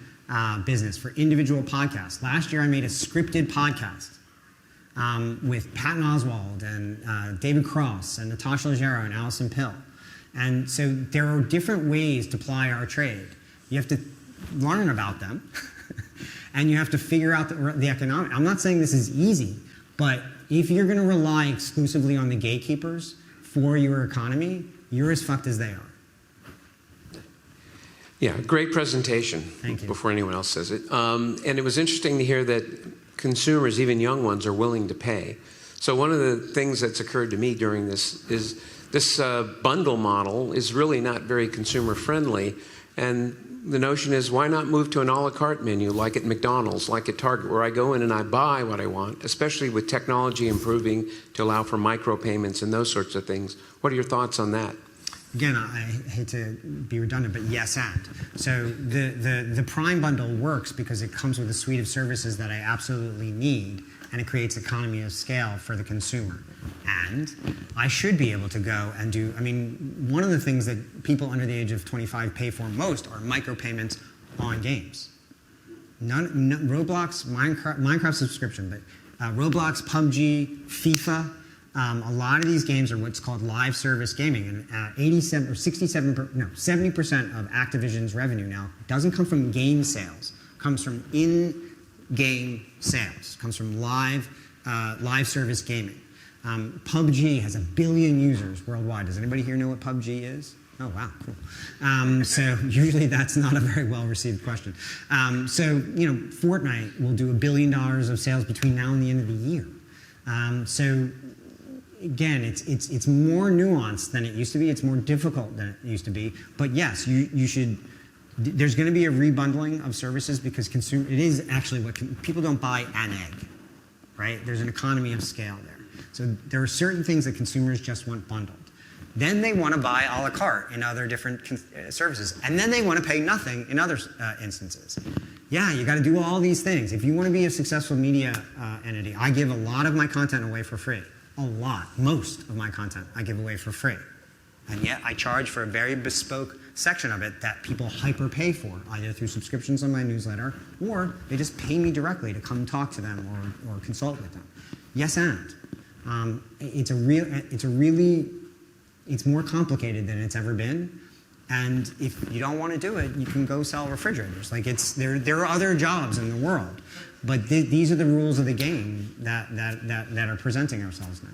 business for individual podcasts. Last year, I made a scripted podcast with Patton Oswalt and David Cross and Natasha Leggero and Allison Pill. And so there are different ways to ply our trade. You have to learn about them, and you have to figure out the economic. I'm not saying this is easy, but if you're going to rely exclusively on the gatekeepers for your economy, you're as fucked as they are. Yeah, great presentation. Thank you. Before anyone else says it. And it was interesting to hear that consumers, even young ones, are willing to pay. So one of the things that's occurred to me during this is this bundle model is really not very consumer friendly. And the notion is, why not move to an a la carte menu like at McDonald's, like at Target, where I go in and I buy what I want, especially with technology improving to allow for micropayments and those sorts of things. What are your thoughts on that? Again, I hate to be redundant, but yes and. So the Prime bundle works because it comes with a suite of services that I absolutely need, and it creates economy of scale for the consumer. And I should be able to go and do, one of the things that people under the age of 25 pay for most are micropayments on games. Roblox, Minecraft subscription, but Roblox, PUBG, FIFA, a lot of these games are what's called live service gaming, and 70% of Activision's revenue now doesn't come from game sales, comes from game sales. It comes from live service gaming. PUBG has 1 billion users worldwide. Does anybody here know what PUBG is? Oh, wow, cool. So usually that's not a very well-received question. So, Fortnite will do $1 billion of sales between now and the end of the year. So again, it's more nuanced than it used to be. It's more difficult than it used to be. But yes, you should. There's going to be a rebundling of services because it is actually people don't buy an egg, right? There's an economy of scale there. So there are certain things that consumers just want bundled. Then they want to buy a la carte in other different services. And then they want to pay nothing in other instances. Yeah, you got to do all these things. If you want to be a successful media entity, I give a lot of my content away for free. A lot. Most of my content I give away for free. And yet I charge for a very bespoke section of it that people hyper pay for, either through subscriptions on my newsletter, or they just pay me directly to come talk to them or consult with them. Yes, and. It's more complicated than it's ever been. And if you don't want to do it, you can go sell refrigerators. Like there are other jobs in the world, but these are the rules of the game that are presenting ourselves now.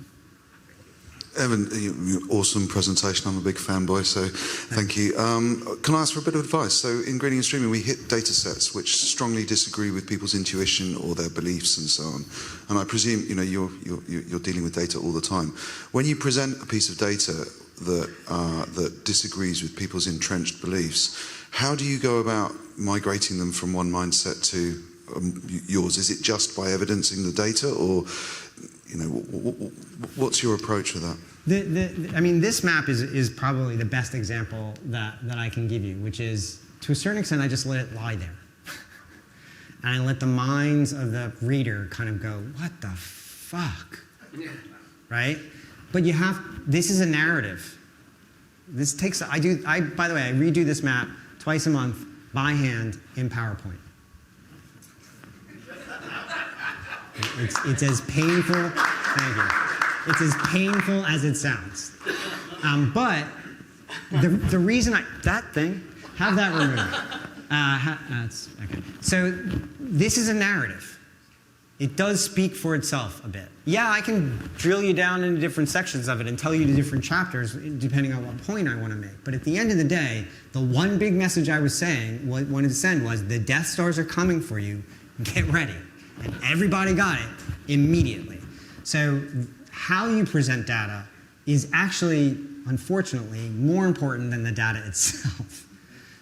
Evan, awesome presentation. I'm a big fanboy, so thank you. Can I ask for a bit of advice? So in grading and streaming, we hit data sets which strongly disagree with people's intuition or their beliefs and so on. And I presume you're dealing with data all the time. When you present a piece of data that disagrees with people's entrenched beliefs, how do you go about migrating them from one mindset to yours? Is it just by evidencing the data, or what's your approach with that? This map is probably the best example that I can give you, which is, to a certain extent, I just let it lie there. And I let the minds of the reader kind of go, what the fuck? Right? But this is a narrative. This takes, by the way, I redo this map twice a month by hand in PowerPoint. It's as painful, thank you. It's as painful as it sounds. But the reason have that removed. That's okay. So this is a narrative. It does speak for itself a bit. Yeah, I can drill you down into different sections of it and tell you the different chapters depending on what point I want to make. But at the end of the day, the one big message I was wanted to send was the Death Stars are coming for you. Get ready. And everybody got it immediately. So how you present data is actually, unfortunately, more important than the data itself.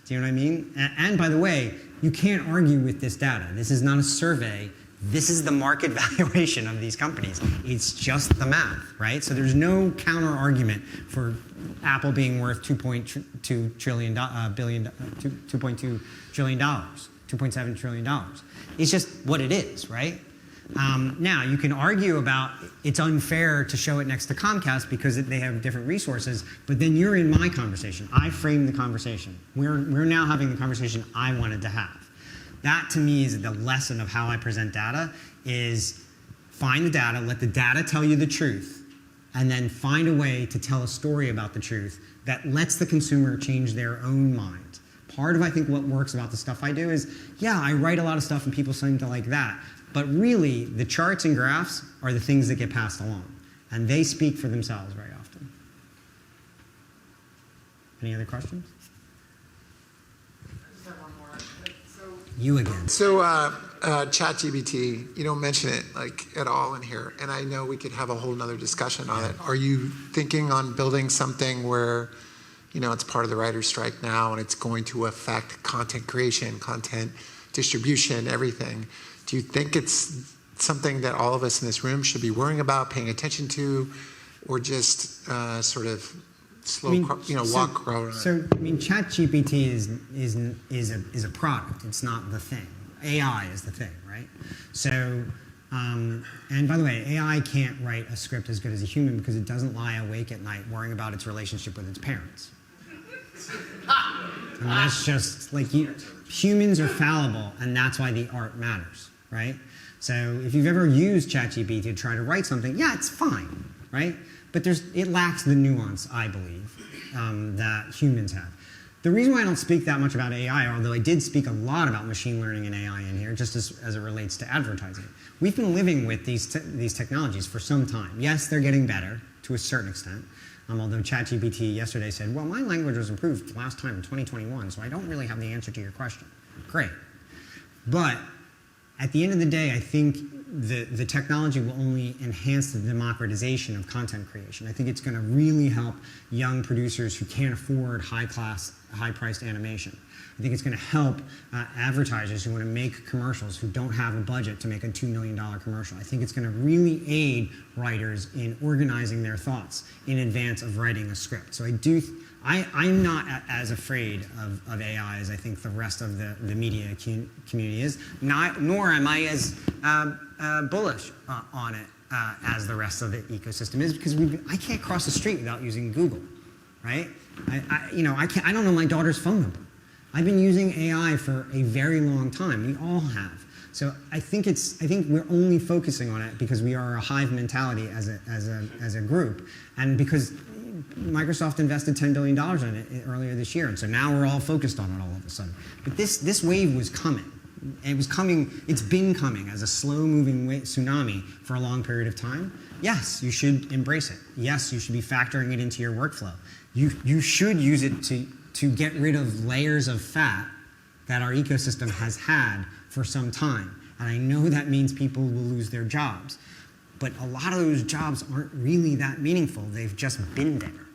Do you know what I mean? And by the way, you can't argue with this data. This is not a survey. This is the market valuation of these companies. It's just the math, right? So there's no counter argument for Apple being worth $2.7 trillion. $2.7 trillion. It's just what it is, right? Now, you can argue about it's unfair to show it next to Comcast because they have different resources, but then you're in my conversation. I framed the conversation. We're now having the conversation I wanted to have. That, to me, is the lesson of how I present data, is find the data, let the data tell you the truth, and then find a way to tell a story about the truth that lets the consumer change their own mind. Part of, I think, what works about the stuff I do is, yeah, I write a lot of stuff and people seem to like that. But really, the charts and graphs are the things that get passed along. And they speak for themselves very often. Any other questions? I just have one more. You again. So ChatGPT, you don't mention it at all in here. And I know we could have a whole nother discussion on it. Are you thinking on building something where it's part of the writer's strike now and it's going to affect content creation, content distribution, everything? Do you think it's something that all of us in this room should be worrying about, paying attention to, or just sort of walk around? So, ChatGPT is a product. It's not the thing. AI is the thing, right? So, and by the way, AI can't write a script as good as a human because it doesn't lie awake at night worrying about its relationship with its parents. And that's just humans are fallible, and that's why the art matters, right? So if you've ever used ChatGPT to try to write something, yeah, it's fine, right? But it lacks the nuance, I believe, that humans have. The reason why I don't speak that much about AI, although I did speak a lot about machine learning and AI in here, just as it relates to advertising. We've been living with these technologies for some time. Yes, they're getting better to a certain extent. Although ChatGPT yesterday said, well, my language was improved last time in 2021, so I don't really have the answer to your question. Great. But at the end of the day, I think the technology will only enhance the democratization of content creation. I think it's going to really help young producers who can't afford high-priced animation. I think it's going to help advertisers who want to make commercials who don't have a budget to make a $2 million commercial. I think it's going to really aid writers in organizing their thoughts in advance of writing a script. So I'm not as afraid of AI as I think the rest of the media community is, nor am I as bullish on it as the rest of the ecosystem is, because I can't cross the street without using Google, right? I don't know my daughter's phone number. I've been using AI for a very long time. We all have. So I think we're only focusing on it because we are a hive mentality as a group, and because Microsoft invested $10 billion in it earlier this year, and so now we're all focused on it all of a sudden. But this wave was coming. It was coming. It's been coming as a slow-moving tsunami for a long period of time. Yes, you should embrace it. Yes, you should be factoring it into your workflow. You should use it to get rid of layers of fat that our ecosystem has had for some time. And I know that means people will lose their jobs. But a lot of those jobs aren't really that meaningful. They've just been there.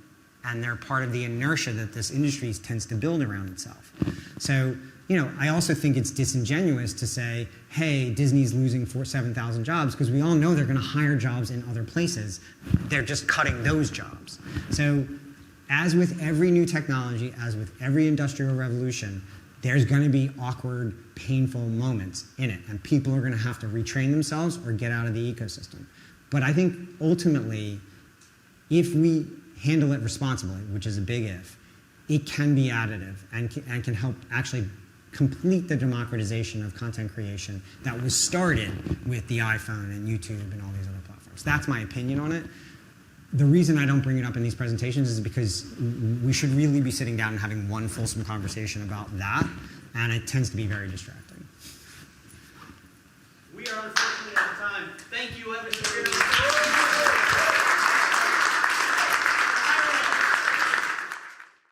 And they're part of the inertia that this industry tends to build around itself. So, I also think it's disingenuous to say, hey, Disney's losing 7,000 jobs, because we all know they're going to hire jobs in other places. They're just cutting those jobs. So, as with every new technology, as with every industrial revolution, there's going to be awkward, painful moments in it, and people are going to have to retrain themselves or get out of the ecosystem. But I think ultimately, if we handle it responsibly, which is a big if, it can be additive and can help actually complete the democratization of content creation that was started with the iPhone and YouTube and all these other platforms. That's my opinion on it. The reason I don't bring it up in these presentations is because we should really be sitting down and having one fulsome conversation about that, and it tends to be very distracting. We are unfortunately out of time. Thank you, Evan Shapiro.